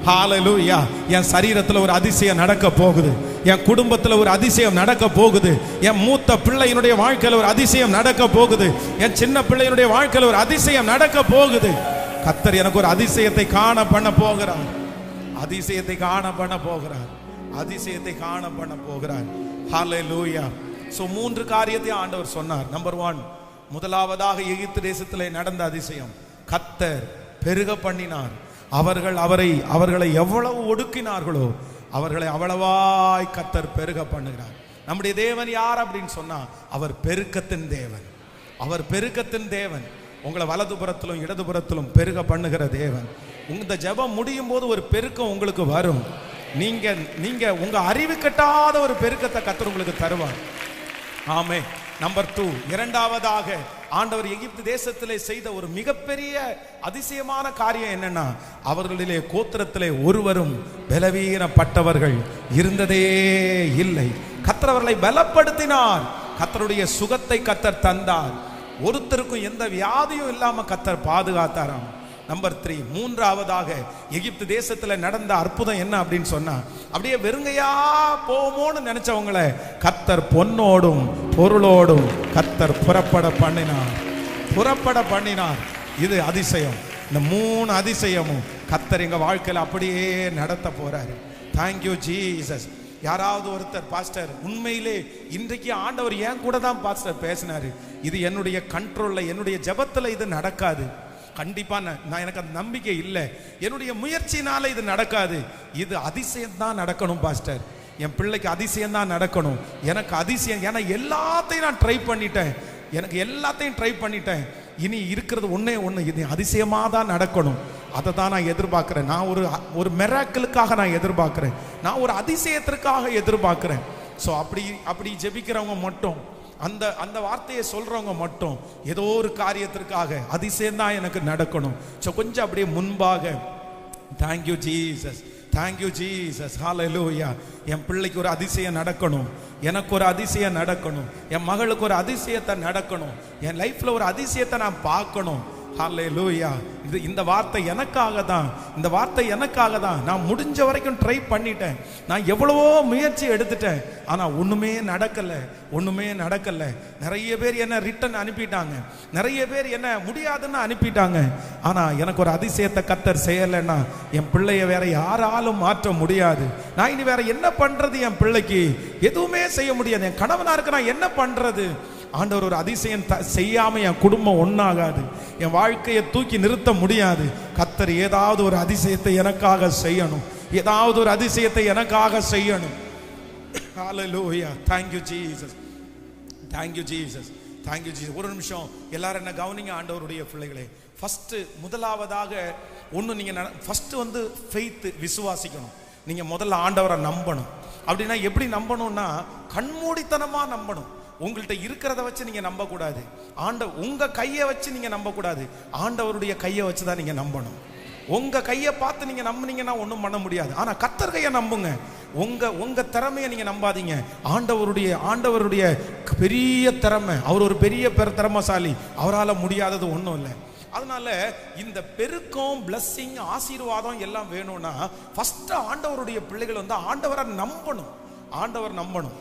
ஹல்லேலூயா. என் சரீரத்தில் ஒரு அதிசயம் நடக்க போகுது. என் குடும்பத்தில் ஒரு அதிசயம் நடக்க போகுது. என் மூத்த பிள்ளையினுடைய வாழ்க்கையில் ஒரு அதிசயம் நடக்க போகுது. என் சின்ன பிள்ளையினுடைய வாழ்க்கையில் ஒரு அதிசயம் நடக்க போகுது. கர்த்தர் எனக்கு ஒரு அதிசயத்தை காண பண்ண போகிறார். அதிசயத்தை காண பண்ண போகிறார். அதிசயத்தை காண பண்ண போகிறார். ஹல்லேலூயா. சோ 3 காரியத்தை ஆண்டவர் சொன்னார். நம்பர் 1, முதலாவதாக எகிப்து தேசத்திலே நடந்த அதிசயம், கர்த்தர் பெருக பண்ணினார். அவர்களை எவ்வளவு ஒடுக்கினார்களோ அவர்களை அவ்வளவாய் கர்த்தர் பெருக பண்ணுகிறார். நம்முடைய தேவன் யார் அப்படின்னு சொன்னா, அவர் பெருக்கத்தின் தேவன். அவர் பெருக்கத்தின் தேவன். உங்களை வலதுபுறத்திலும் இடதுபுறத்திலும் பெருக பண்ணுகிற தேவன். இந்த ஜெபம் முடியும் போது ஒரு பெருக்கம் உங்களுக்கு வரும். நீங்க உங்க அறிவு கட்டாத ஒரு பெருக்கத்தை கர்த்தர் உங்களுக்கு தருவார். ஆமே. நம்பர் 2, இரண்டாவதாக ஆண்டவர் எகிப்து தேசத்திலே செய்த ஒரு மிகப்பெரிய அதிசயமான காரியம் என்னன்னா, அவர்களிலே கோத்திரத்திலே ஒருவரும் பலவீனப்பட்டவர்கள் இருந்ததே இல்லை. கர்த்தர் அவர்களை பலப்படுத்தினார். கர்த்தருடைய சுகத்தை கர்த்தர் தந்தார். ஒருத்தருக்கும் எந்த வியாதியும் இல்லாம கர்த்தர் பாதுகாத்தாராம். நம்பர் 3, மூன்றாவதாக எகிப்து தேசத்துல நடந்த அற்புதம் என்ன அப்படின்னு சொன்னா, அப்படியே வெறுங்கையா போவோமோன்னு நினைச்சவங்களை கர்த்தர் பொன்னோடும் பொருளோடும் கர்த்தர் புறப்பட பண்ணினார். இது அதிசயம். இந்த 3 அதிசயமும் கர்த்தர் எங்க வாழ்க்கையில அப்படியே நடத்த போறாரு. Thank you Jesus. யாராவது ஒருத்தர், பாஸ்டர் உண்மையிலே இன்றைக்கு ஆண்டவர் ஏன் கூட தான் பாஸ்டர் பேசினாரு, இது என்னுடைய கண்ட்ரோல்ல, என்னுடைய ஜெபத்துல இது நடக்காது, கண்டிப்பா நான் எனக்கு அந்த நம்பிக்கை இல்லை, என்னுடைய முயற்சினால இது நடக்காது, இது அதிசயம் தான் நடக்கணும் பாஸ்டர், என் பிள்ளைக்கு அதிசயம் தான் நடக்கணும், எனக்கு அதிசயம், ஏன்னா எல்லாத்தையும் நான் ட்ரை பண்ணிட்டேன், இனி இருக்கிறது ஒண்ணே ஒன்று, இது அதிசயமாக தான் நடக்கணும், அதை தான் நான் எதிர்பார்க்கிறேன். நான் ஒரு மிராக்கிளுக்காக நான் எதிர்பார்க்கிறேன், நான் ஒரு அதிசயத்திற்காக எதிர்பார்க்கிறேன். ஸோ அப்படி ஜெபிக்கிறவங்க மட்டும், அந்த வார்த்தையை சொல்றவங்க மட்டும், ஏதோ ஒரு காரியத்திற்காக அதிசயம் தான் எனக்கு நடக்கணும். ஸோ கொஞ்சம் அப்படியே முன்பாக, தேங்க்யூ ஜீசஸ், தேங்க்யூ ஜீசஸ், ஹல்லேலூயா. என் பிள்ளைக்கு ஒரு அதிசயம் நடக்கணும், எனக்கு ஒரு அதிசயம் நடக்கணும், என் மகளுக்கு ஒரு அதிசயத்தை நடக்கணும், என் லைஃப்ல ஒரு அதிசயத்தை நான் பார்க்கணும். ஹல்லேலூயா. இந்த வார்த்தை எனக்காக தான், நான் முடிஞ்ச வரைக்கும் ட்ரை பண்ணிட்டேன், நான் எவ்வளவோ முயற்சி எடுத்துட்டேன், ஆனா ஒண்ணுமே நடக்கல. நிறைய பேர் என்ன ரிட்டன் அனுப்பிட்டாங்க, நிறைய பேர் என்ன முடியாதுன்னு அனுப்பிட்டாங்க. ஆனா எனக்கு ஒரு அதிசயத்தை கர்த்தர் செய்யலைன்னா என் பிள்ளைய வேற யாராலும் மாற்ற முடியாது. நான் இனி வேற என்ன பண்றது, என் பிள்ளைக்கு எதுவுமே செய்ய முடியாது. என் கணவனா இருக்க நான் என்ன பண்றது, ஆண்டவர் ஒரு அதிசயம் செய்யாம என் குடும்பம் ஒன்றாகாது, என் வாழ்க்கையை தூக்கி நிறுத்த முடியாது. கர்த்தர் ஏதாவது ஒரு அதிசயத்தை எனக்காக செய்யணும், ஏதாவது ஒரு அதிசயத்தை எனக்காக செய்யணும். ஹல்லேலூயா. Thank you Jesus. Thank you Jesus. Thank you Jesus. ஒரு நிமிஷம் எல்லாரும் என்ன கவனிங்க ஆண்டவருடைய பிள்ளைகளே. ஃபர்ஸ்ட் முதலாவதாக ஒன்று நீங்கள் ஃபர்ஸ்ட் வந்து ஃபெய்த், விசுவாசிக்கணும். நீங்கள் முதல்ல ஆண்டவரை நம்பணும். அப்படின்னா எப்படி நம்பணும்னா கண்மூடித்தனமாக நம்பணும். உங்கள்கிட்ட இருக்கிறத வச்சு நீங்கள் நம்பக்கூடாது. உங்கள் கையை வச்சு நீங்கள் நம்பக்கூடாது. ஆண்டவருடைய கையை வச்சு தான் நீங்கள் நம்பணும். உங்க கையை பார்த்து நீங்க நம்பினீங்கன்னா ஒன்றும் பண்ண முடியாது. ஆனா கர்த்தர் கையை நம்புங்க. உங்க திறமையை நீங்க நம்பாதீங்க. ஆண்டவருடைய பெரிய திறமை. அவர் ஒரு பெரிய திறமைசாலி. அவரால் முடியாதது ஒன்றும் இல்லை. அதனால இந்த பெருக்கம், பிளஸ்ஸிங், ஆசீர்வாதம் எல்லாம் வேணும்னா ஃபர்ஸ்ட் ஆண்டவருடைய பிள்ளைகள் வந்து ஆண்டவரை நம்பணும். ஆண்டவர் நம்பணும்.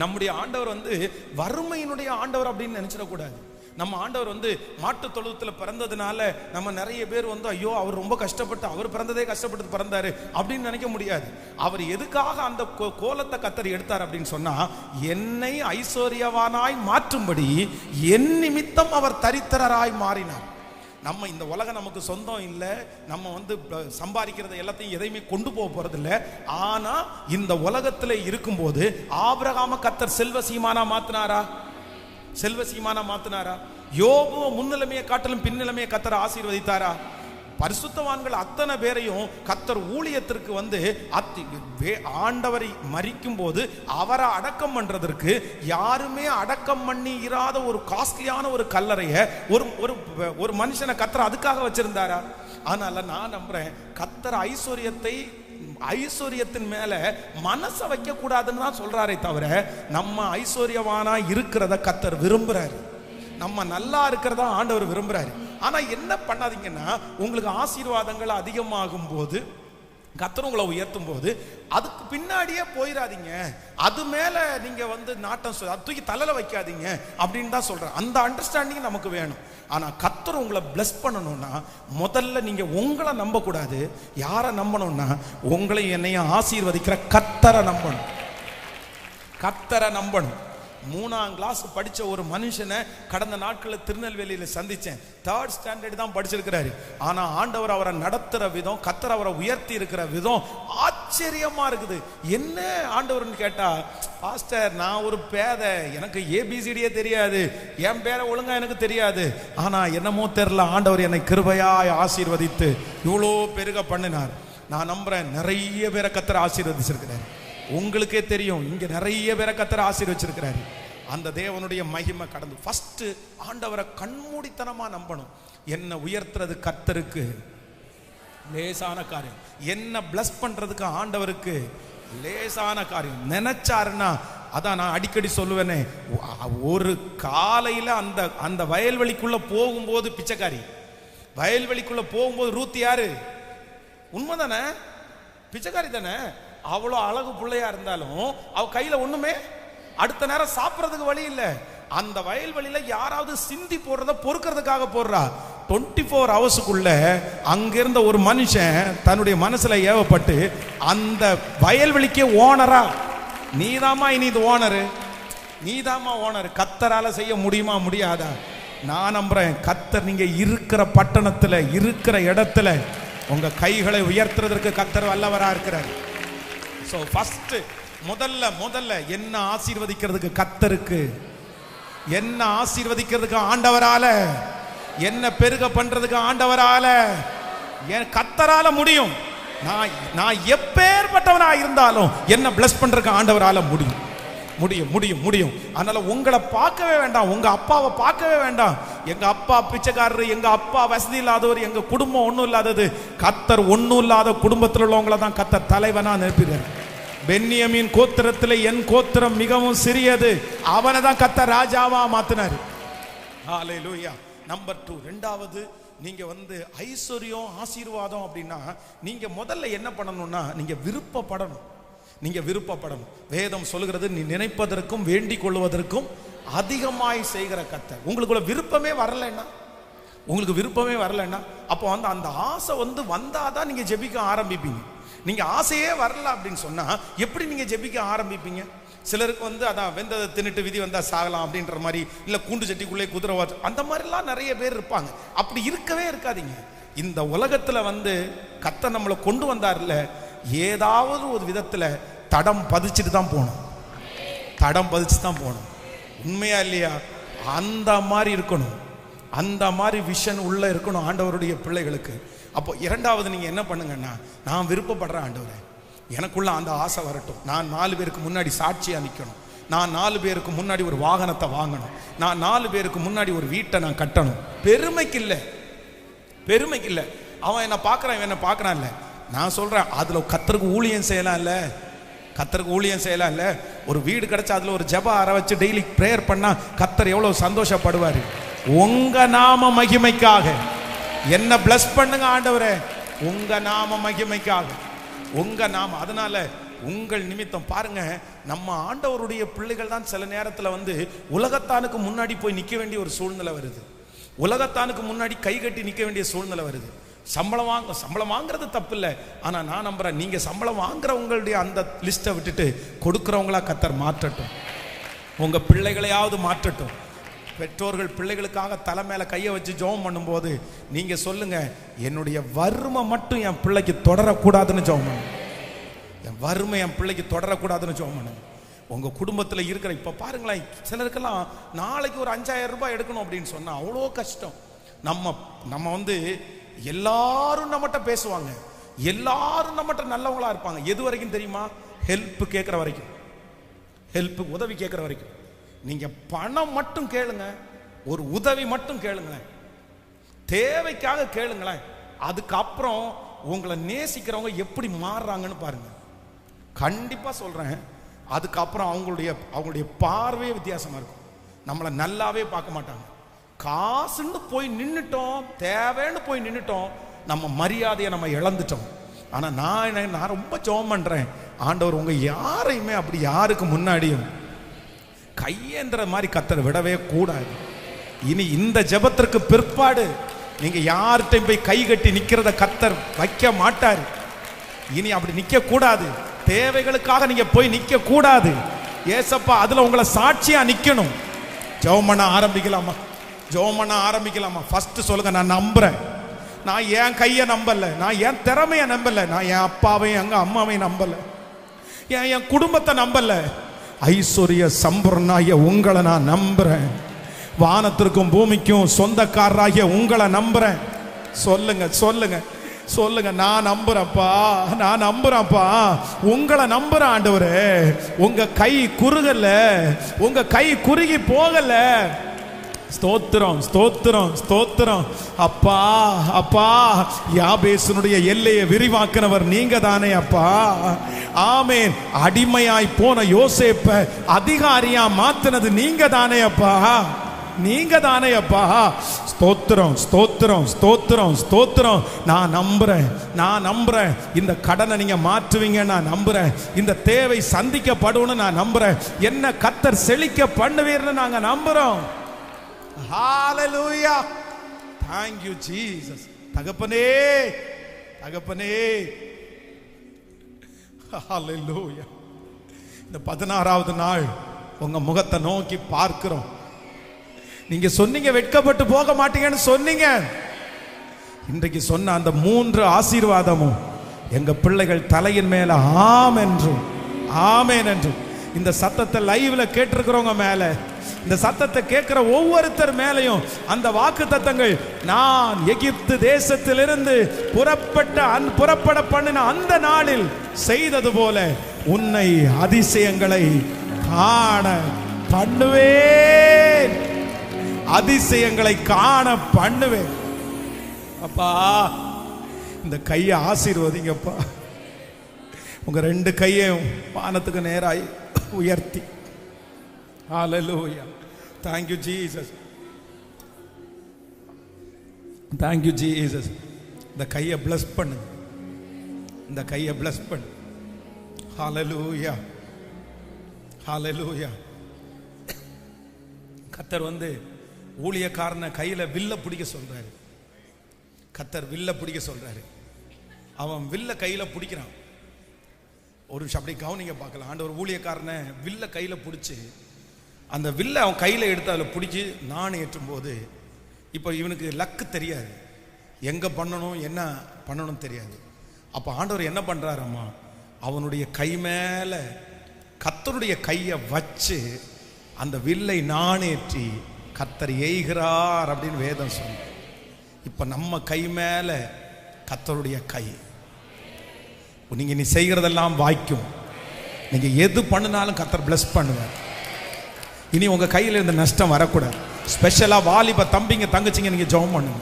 நம்முடைய ஆண்டவர் வந்து வறுமையினுடைய ஆண்டவர் அப்படின்னு நினைச்சிடக்கூடாது. நம்ம ஆண்டவர் வந்து மாட்டு தொழுவத்தில் பிறந்ததுனால நம்ம நிறைய பேர் வந்து ஐயோ அவர் ரொம்ப கஷ்டப்பட்டு, அவர் பிறந்ததே கஷ்டப்பட்டு பிறந்தாரு அப்படின்னு நினைக்க முடியாது. அவர் எதுக்காக அந்த கோலத்தை கர்த்தர் எடுத்தார் அப்படின்னு சொன்னா, என்னை ஐஸ்வர்யவானாய் மாற்றும்படி என் நிமித்தம் அவர் தரித்திரராய் மாறினார். நம்ம இந்த உலகம் நமக்கு சொந்தம் இல்லை. நம்ம வந்து சம்பாதிக்கிறது எல்லாத்தையும் எதையுமே கொண்டு போக போறது இல்லை. ஆனா இந்த உலகத்துல இருக்கும்போது ஆபிரகாம கர்த்தர் செல்வ சீமானா மாத்தினாரா? செல்வ சீமானா மாத்தினாரா? யோபுவ முன்னிலைமையை காட்டிலும் பின்னிலைமையை கர்த்தர் ஆசீர்வதித்தாரா? பரிசுத்தவான்கள் அத்தனை பேரையும் கர்த்தர் ஊழியத்திற்கு வந்து ஆண்டவரை மரிக்கும் போது அவரை அடக்கம் பண்றதற்கு யாருமே அடக்கம் பண்ணி இராத ஒரு காஸ்ட்லியான ஒரு கல்லறைய ஒரு மனுஷனை கர்த்தர் அதுக்காக வச்சிருந்தாரா? அதனால நான் நம்புறேன் கர்த்தர் ஐஸ்வர்யத்தின் மேல மனசை வைக்க கூடாதுன்னு தான் சொல்றாரே தவிர, நம்ம ஐஸ்வர்யவானா இருக்கிறத கர்த்தர் விரும்புறாரு. நம்ம நல்லா இருக்கிறதா ஆண்டவர் விரும்புறாரு. ஆனா என்ன பண்ணாதீங்கன்னா, உங்களுக்கு ஆசீர்வாதங்கள் அதிகமாகும் போது, கர்த்தர் உங்களை உயர்த்தும் போது அதுக்கு பின்னாடியே போயிடாதீங்க. அது மேல நீங்க வந்து நாட்டம் தூக்கி தலையில வைக்காதீங்க அப்படின்னு தான் சொல்றேன். அந்த அண்டர்ஸ்டாண்டிங் நமக்கு வேணும். ஆனா கர்த்தர் உங்களை பிளஸ் பண்ணணும்னா முதல்ல நீங்க உங்களை நம்ப கூடாது. யாரை நம்பணும்னா உங்களை என்னையும் ஆசீர்வதிக்கிற கர்த்தரை நம்பணும். கர்த்தரை நம்பணும். 3ஆம் கிளாஸ் படிச்ச ஒரு மனுஷனை கடந்த நாட்களில் திருநெல்வேலியில சந்திச்சேன். 3rd ஸ்டாண்டர்ட் தான் படிச்சிருக்கிறாரு. ஆனா ஆண்டவர் அவரை நடத்துற விதம், கர்த்தர் அவரை உயர்த்தி இருக்கிற விதம் ஆச்சரியமா இருக்குது. என்ன ஆண்டவர்னு கேட்டா, பாஸ்டர் நான் ஒரு பேதை, எனக்கு ஏபிசிடியே தெரியாது, என் பேரை ஒழுங்கா எனக்கு தெரியாது, ஆனா என்னமோ தெரியல ஆண்டவர் என்னை கிருபையாய் ஆசீர்வதித்து இவ்வளோ பெருக பண்ணினார். நான் நம்புறேன் நிறைய பேரை கர்த்தர் ஆசீர்வதிச்சிருக்கிறார். உங்களுக்கே தெரியும் இங்க நிறைய பேரை கர்த்தர் ஆசீர்வதிச்சிருக்கிறாரு. அந்த தேவனுடைய மகிமை கடந்து ஃபர்ஸ்ட் ஆண்டவரை கண்மூடித்தனமா நம்பணும். என்ன உயர்த்துறது கர்த்தருக்கு லேசான காரியம். என்ன பிளஸ் பண்றதுக்கு ஆண்டவருக்கு லேசான காரியம். நினைச்சாருன்னா, அதான் நான் அடிக்கடி சொல்லுவேனே, ஒரு காலையில அந்த வயல்வெளிக்குள்ள போகும்போது பிச்சைக்காரி, வயல்வெளிக்குள்ள போகும்போது ரூத் யாரு? உண்மைதானே? பிச்சைக்காரி தானே. அவ்வளோ அழகு பிள்ளையா இருந்தாலும் அவ கையில ஒண்ணுமே, அடுத்த நேரம் சாப்பிட்றதுக்கு வழி இல்லை. அந்த வயல்வெளியில யாராவது சிந்தி போடுறத பொறுக்கிறதுக்காக போடுறா. 24 ஹவர்ஸுக்குள்ள அங்கிருந்த ஒரு மனுஷன் தன்னுடைய மனசுல ஏவப்பட்டு அந்த வயல்வெளிக்கே ஓனரா, நீதாமா இனி இது ஓனரு, நீதாமா ஓனர். கர்த்தரால செய்ய முடியுமா? முடியாதா? நான் நம்புறேன் கர்த்தர் நீங்க இருக்கிற பட்டணத்துல இருக்கிற இடத்துல உங்க கைகளை உயர்த்துறதற்கு கர்த்தர் வல்லவரா இருக்கிறார். சோ ஃபர்ஸ்ட் முதல்ல என்ன ஆசீர்வதிக்கிறதுக்கு கர்த்தருக்கு, என்ன ஆசீர்வதிக்கிறதுக்கு ஆண்டவரால, என்ன பெருக பண்றதுக்கு ஆண்டவரால, என் கர்த்தரால முடியும். நான் எப்பேற்பட்டவனா இருந்தாலும் என்ன பிளஸ் பண்றதுக்கு ஆண்டவரால முடியும். அதனால உங்களை பார்க்கவே வேண்டாம், உங்க அப்பாவை பார்க்கவே வேண்டாம். எங்க அப்பா பிச்சைக்காரரு, எங்க அப்பா வசதி இல்லாதவர், எங்க குடும்பம் ஒன்றும் இல்லாதது. கர்த்தர் ஒன்றும் இல்லாத குடும்பத்தில் உள்ளவங்களை தான் கர்த்தர் தலைவனா நிற்கிறார். பென்யமீன் கோத்திரத்தில் என் கோத்திரம் மிகவும் சிறியது, அவனை தான் கர்த்தர் ராஜாவா மாத்தினார். ஹல்லேலூயா. நம்பர் 2, ரெண்டாவது நீங்க வந்து ஐஸ்வர்யம் ஆசீர்வாதம் அப்படின்னா நீங்க முதல்ல என்ன பண்ணணும்னா நீங்க விருப்பப்படணும். வேதம் சொல்லுகிறது, நீ நினைப்பதற்கும் வேண்டிக் கொள்வதற்கும் அதிகமாய் செய்கிற கர்த்தர். உங்களுக்குள்ள விருப்பமே வரலன்னா அப்போ வந்து அந்த ஆசை வந்து வந்தாதான் நீங்க ஜெபிக்க ஆரம்பிப்பீங்க. நீங்க ஆசையே வரல அப்படின்னு சொன்னா எப்படி நீங்க ஜெபிக்க ஆரம்பிப்பீங்க? சிலருக்கு வந்து அதான் வெந்ததை தின்னுட்டு விதி வந்தா சாகலாம் அப்படின்ற மாதிரி, இல்ல கூண்டு சட்டிக்குள்ளே குதிரை அந்த மாதிரிலாம் நிறைய பேர் இருப்பாங்க. அப்படி இருக்கவே இருக்காதீங்க. இந்த உலகத்துல வந்து கர்த்தர் நம்மளை கொண்டு வந்தார்ல, ஏதாவது ஒரு விதத்துல தடம் பதிச்சுட்டு தான் போகணும். தடம் பதிச்சு தான் போகணும். உண்மையா இல்லையா? அந்த மாதிரி இருக்கணும். அந்த மாதிரி விஷன் உள்ள இருக்கணும் ஆண்டவருடைய பிள்ளைகளுக்கு. அப்போ இரண்டாவது நீங்க என்ன பண்ணுங்கன்னா, நான் விருப்பப்படுறேன் ஆண்டவரே, எனக்குள்ள அந்த ஆசை வரட்டும். நான் 4 பேருக்கு முன்னாடி சாட்சியா நிற்கணும். நான் 4 பேருக்கு முன்னாடி ஒரு வாகனத்தை வாங்கணும். நான் 4 பேருக்கு முன்னாடி ஒரு வீட்டை நான் கட்டணும். பெருமைக்கு இல்லை, பெருமைக்கு இல்லை. அவன் என்ன பார்க்குறான், என்ன பார்க்குறான் இல்லை. நான் சொல்றேன், அதுல கர்த்தருக்கு ஊழியம் செய்யலாம் இல்லை, கர்த்தருக்கு ஊழியம் செய்யலாம் இல்லை. ஒரு வீடு கிடைச்சா அதுல ஒரு ஜெப அறை வச்சு டெய்லி பிரேயர் பண்ணா கர்த்தர் எவ்வளவு சந்தோஷப்படுவாரு. உங்க நாம மகிமைக்காக என்ன பிளஸ் பண்ணுங்க ஆண்டவரே, உங்க நாம மகிமைக்காக, உங்க நாம. அதனால உங்கள் நிமித்தம் பாருங்க, நம்ம ஆண்டவருடைய பிள்ளைகள் தான் சில நேரத்தில் வந்து உலகத்தானுக்கு முன்னாடி போய் நிற்க வேண்டிய ஒரு சூழ்நிலை வருது. உலகத்தானுக்கு முன்னாடி கை கட்டி நிற்க வேண்டிய சூழ்நிலை வருது. சம்பளம் வாங்குறது தப்பு இல்லை. ஆனா நான் நம்புறேன், நீங்க சம்பளம் வாங்குறவங்களுடைய அந்த லிஸ்ட்டை விட்டுட்டு கொடுக்குறவங்களா கர்த்தர் மாற்றட்டும். உங்க பிள்ளைகளையாவது மாற்றட்டும். பெற்றோர்கள் பிள்ளைகளுக்காக தலை மேல கையை வச்சு ஜெபம் பண்ணும்போது நீங்க சொல்லுங்க, என்னுடைய வறுமை மட்டும் என் பிள்ளைக்கு தொடரக்கூடாதுன்னு ஜெபம் பண்ணுங்க. என் வறுமை என் பிள்ளைக்கு தொடரக்கூடாதுன்னு ஜெபம் பண்ணுங்க. உங்க குடும்பத்தில் இருக்கிற இப்ப பாருங்களேன், சிலருக்கெல்லாம் நாளைக்கு ஒரு 5000 ரூபாய் எடுக்கணும் அப்படின்னு சொன்னா அவ்வளோ கஷ்டம். நம்ம வந்து எல்லாரும் நம்மகிட்ட பேசுவாங்க, எல்லாரும் நம்மகிட்ட நல்லவங்களா இருப்பாங்க. எது வரைக்கும் தெரியுமா? ஹெல்ப் கேட்கிற வரைக்கும், ஹெல்ப் உதவி கேட்கிற வரைக்கும். நீங்க பணம் மட்டும் கேளுங்க, ஒரு உதவி மட்டும் கேளுங்களேன், தேவைக்காக கேளுங்களேன். அதுக்கப்புறம் உங்களை நேசிக்கிறவங்க எப்படி மாறுறாங்கன்னு பாருங்க. கண்டிப்பா சொல்றேன், அதுக்கப்புறம் அவங்களுடைய பார்வையே வித்தியாசமா இருக்கும். நம்மளை நல்லாவே பார்க்க மாட்டாங்க. காசுன்னு போய் நின்னுட்டோம், தேவைன்னு போய் நின்னுட்டோம், நம்ம மரியாதையை நம்ம இழந்துட்டோம். ஆனா நான் ரொம்ப ஜெபம் பண்றேன், ஆண்டவர் உங்க யாரையுமே அப்படி யாருக்கு முன்னாடியும் கையேந்திர மாதிரி கர்த்தர் விடவே கூடாது. இனி இந்த ஜெபத்திற்கு பிற்பாடு நீங்க யார்கிட்டையும் போய் கை கட்டி நிக்கிறத கர்த்தர் வைக்க மாட்டாரு. இனி அப்படி நிக்க கூடாது. தேவைகளுக்காக நீங்க போய் நிக்க கூடாது. ஏசப்பா அதுல உங்களை சாட்சியா நிக்கணும். ஜெபம் பண்ண ஆரம்பிக்கலாமா? ஜெபம் பண்ண ஆரம்பிக்கலாமா? ஃபர்ஸ்ட் சொல்லுங்க, நான் நம்புறேன். நான் என் கையை நம்பல, நான் என் திறமையை நம்பல, நான் என் அப்பாவையும் எங்க அம்மாவையும் நம்பல, என் குடும்பத்தை நம்பல, ஐஸ்வர்ய சம்பூர்ணாகிய உங்களை நான் நம்புறேன். வானத்திற்கும் பூமிக்கும் சொந்தக்காரராகிய உங்களை நம்புறேன். சொல்லுங்க சொல்லுங்க சொல்லுங்க, நான் நம்புறப்பா, நான் நம்புறப்பா, உங்களை நம்புறேன் ஆண்டவரே. உங்க கை குறுகல, உங்க கை குறுகி போகல. ஸ்தோத்திரம் ஸ்தோத்திரம் ஸ்தோத்திரம். அப்பா அப்பா, யாபேசனுடைய எல்லையை விரிவாக்கினவர் நீங்க தானே அப்பா. ஆமென். அடிமையாய் போன யோசேப்ப அதிகாரியா மாத்தினது நீங்க தானே அப்பா, நீங்க தானே அப்பா. ஸ்தோத்திரம் ஸ்தோத்திரம் ஸ்தோத்திரம் ஸ்தோத்திரம். நான் நம்புறேன், நான் நம்புறேன். இந்த கடனை நீங்க மாற்றுவீங்க, நான் நம்புறேன். இந்த தேவை சந்திக்கப்படும், நான் நம்புறேன். என்ன கர்த்தர் செழிக்க பண்ணுவீர்னு நாங்க நம்புறோம். ஹalleluya, thank you jesus. தகப்பனே தகப்பனே, ஹalleluya. இந்த 16வது நாள் உங்க முகத்தை நோக்கி பார்க்கிறோம். நீங்க சொன்னீங்க வெட்கப்பட்டு போக மாட்டீங்கன்னு சொன்னீங்க. இன்றைக்கு சொன்ன அந்த 3 ஆசீர்வாதமும் எங்க பிள்ளைகள் தலையின் மேல ஆம் என்றும் ஆமென் என்றும், இந்த சத்தத்தை லைவ்ல கேட்டிருக்கிறவங்க மேல, இந்த சத்தத்தை கேட்கிற ஒவ்வொருத்தர் மேலையும் அந்த வாக்குத்தத்தங்கள், நான் எகிப்து தேசத்திலிருந்து புறப்பட பண்ணின அந்த நாளில் செய்தது போல உன்னை அதிசயங்களை காண பண்ணுவேன், அதிசயங்களை காண பண்ணுவேன். அப்பா இந்த கையை ஆசீர்வதிங்கப்பா. உங்க 2 கையையும் வானத்துக்கு நேராய் உயர்த்தி, ஹalleluya, thank you jesus, thank you jesus. இந்த கையை bless பண்ணு, இந்த கையை bless பண்ணு. ஹalleluya ஹalleluya. கர்த்தர் வந்து ஊழியக்காரனை கையில வில்ல பிடிக்க சொல்றாரு. கர்த்தர் வில்ல பிடிக்க சொல்றாரு. அவன் வில்ல கையில பிடிக்கிறான். ஒரு அப்படி கவனிங்க பார்க்கலாம். ஆண்டவர் ஊழியக்காரனை வில்ல கையில பிடிச்சி, அந்த வில்ல அவன் கையில எடுத்து அதில் பிடிச்சி நான் ஏற்றும் போது, இப்போ இவனுக்கு லக்கு தெரியாது, எங்க பண்ணணும் என்ன பண்ணணும் தெரியாது. அப்போ ஆண்டவர் என்ன பண்றாரம்மா, அவனுடைய கை மேல கர்த்தருடைய கையை வச்சு அந்த வில்லை நாணேற்றி கர்த்தர் எய்கிறார் அப்படின்னு வேதம் சொல்லு. இப்ப நம்ம கை மேல கர்த்தருடைய கை. நீங்க நீ செய்கிறதெல்லாம் வாய்க்கும். நீங்க எது பண்ணினாலும் கர்த்தர் பிளஸ் பண்ணுவார். இனி உங்க கையில இருந்த நஷ்டம் வரக்கூடாது. ஸ்பெஷலா வாலிப தம்பிங்க தங்கச்சிங்க நீங்க ஜெபம் பண்ணுங்க.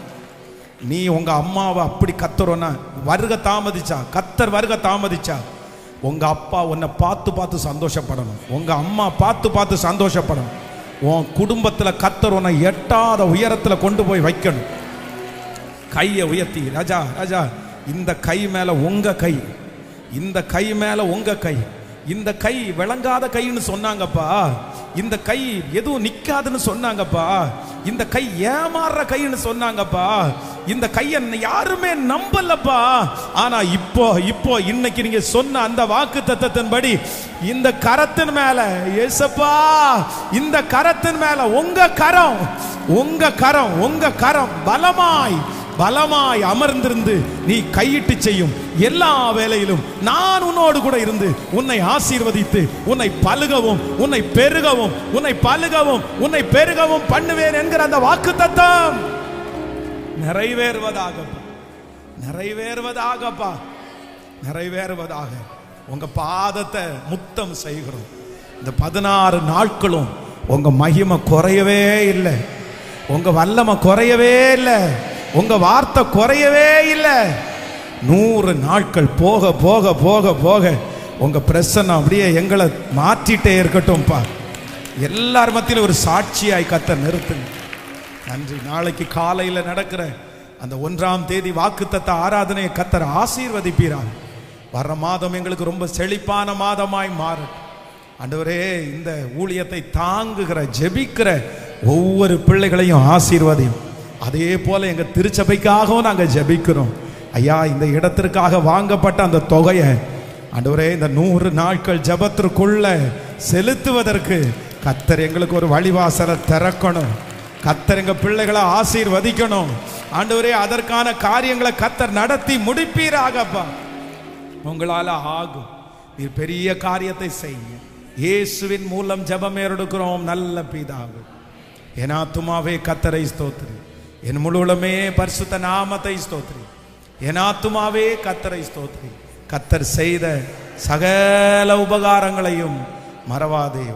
நீ உங்க அம்மாவை அப்படி கத்தரோன்னா வருக தாமதிச்சா, கர்த்தர் வருக தாமதிச்சா, உங்க அப்பா உன்னை பார்த்து பார்த்து சந்தோஷப்படணும், உங்க அம்மா பார்த்து பார்த்து சந்தோஷப்படணும். உன் குடும்பத்தில் கர்த்தர் உன்னை எட்டாத உயரத்துல கொண்டு போய் வைக்கணும். கையை உயர்த்தி, ராஜா ராஜா இந்த கை மேல உங்க கை, இந்த கை மேல உங்க கை. இந்த கை விளங்காத கைன்னு சொன்னாங்கப்பா, இந்த கை எதுவும் நிக்காதுன்னு சொன்னாங்கப்பா, இந்த கை ஏமாறுற கைன்னு சொன்னாங்கப்பா, இந்த கையை யாருமே நம்பலப்பா. ஆனா இப்போ இப்போ இன்னைக்கு நீங்க சொன்ன அந்த வாக்கு தத்தத்தின்படி இந்த கரத்தின் மேல ஏசப்பா, இந்த கரத்தின் மேல உங்க கரம், உங்க கரம், உங்க கரம் பலமாய் பலமாய் அமர்ந்திருந்து நீ கையிட்டு செய்யும் எல்லா வேலையிலும் நான் உன்னோடு கூட இருந்து உன்னை ஆசீர்வதித்து உன்னை பலுகவும் உன்னை பெருகவும் உன்னை பலுகவும் உன்னை பெருகவும் பண்ணுவேன் என்கிற அந்த வாக்குத்தத்தம் நிறைவேறுவதாக, நிறைவேறுவதாகப்பா, நிறைவேறுவதாக. உங்க பாதத்தை முத்தம் செய்கிறோம். இந்த 16 நாட்களும் உங்க மகிமை குறையவே இல்லை, உங்க வல்லமை குறையவே இல்லை, உங்க வார்த்தை குறையவே இல்லை. 100 நாட்கள் போக போக போக போக உங்க பிரசன்னம் அப்படியே எங்களை மாற்றிட்டே இருக்கட்டும்பா. எல்லார் மத்தியிலும் ஒரு சாட்சியாய் கர்த்தர் நிறுத்துங்க. நன்றி. நாளைக்கு காலையில் நடக்கிற அந்த 1ஆம் தேதி வாக்குத்தத்த ஆராதனையை கர்த்தர் ஆசீர்வதிப்பீராக. வர்ற மாதம் எங்களுக்கு ரொம்ப செழிப்பான மாதமாய் மாறும். ஆண்டவரே, இந்த ஊழியத்தை தாங்குகிற ஜெபிக்கிற ஒவ்வொரு பிள்ளைகளையும் ஆசீர்வதியும். அதே போல எங்க திருச்சபைக்காகவும் நாங்கள் ஜெபிக்கிறோம் ஐயா. இந்த இடத்திற்காக வாங்கப்பட்ட அந்த தொகையை ஆண்டவரே இந்த 100 நாட்கள் ஜெபத்திற்குள்ள செலுத்துவதற்கு கர்த்தர் எங்களுக்கு ஒரு வழிவாசலை திறக்கணும். கர்த்தர் எங்க பிள்ளைகளை ஆசீர்வதிக்கணும். ஆண்டவரே, அதற்கான காரியங்களை கர்த்தர் நடத்தி முடிப்பீராகப்பா. உங்களால ஆகும். நீர் பெரிய காரியத்தை செய்ய இயேசுவின் மூலம் ஜெபம் ஏறெடுக்கிறோம் நல்ல பிதாவே. என் ஆத்துமாவே கர்த்தரை ஸ்தோத்திரி, என் முழுவதுமே பரிசுத்த நாமத்தை ஸ்தோத்திரி. என் ஆத்துமாவே கர்த்தரை ஸ்தோத்திரி. கர்த்தர் செய்த சகல உபகாரங்களையும் மறவாதே.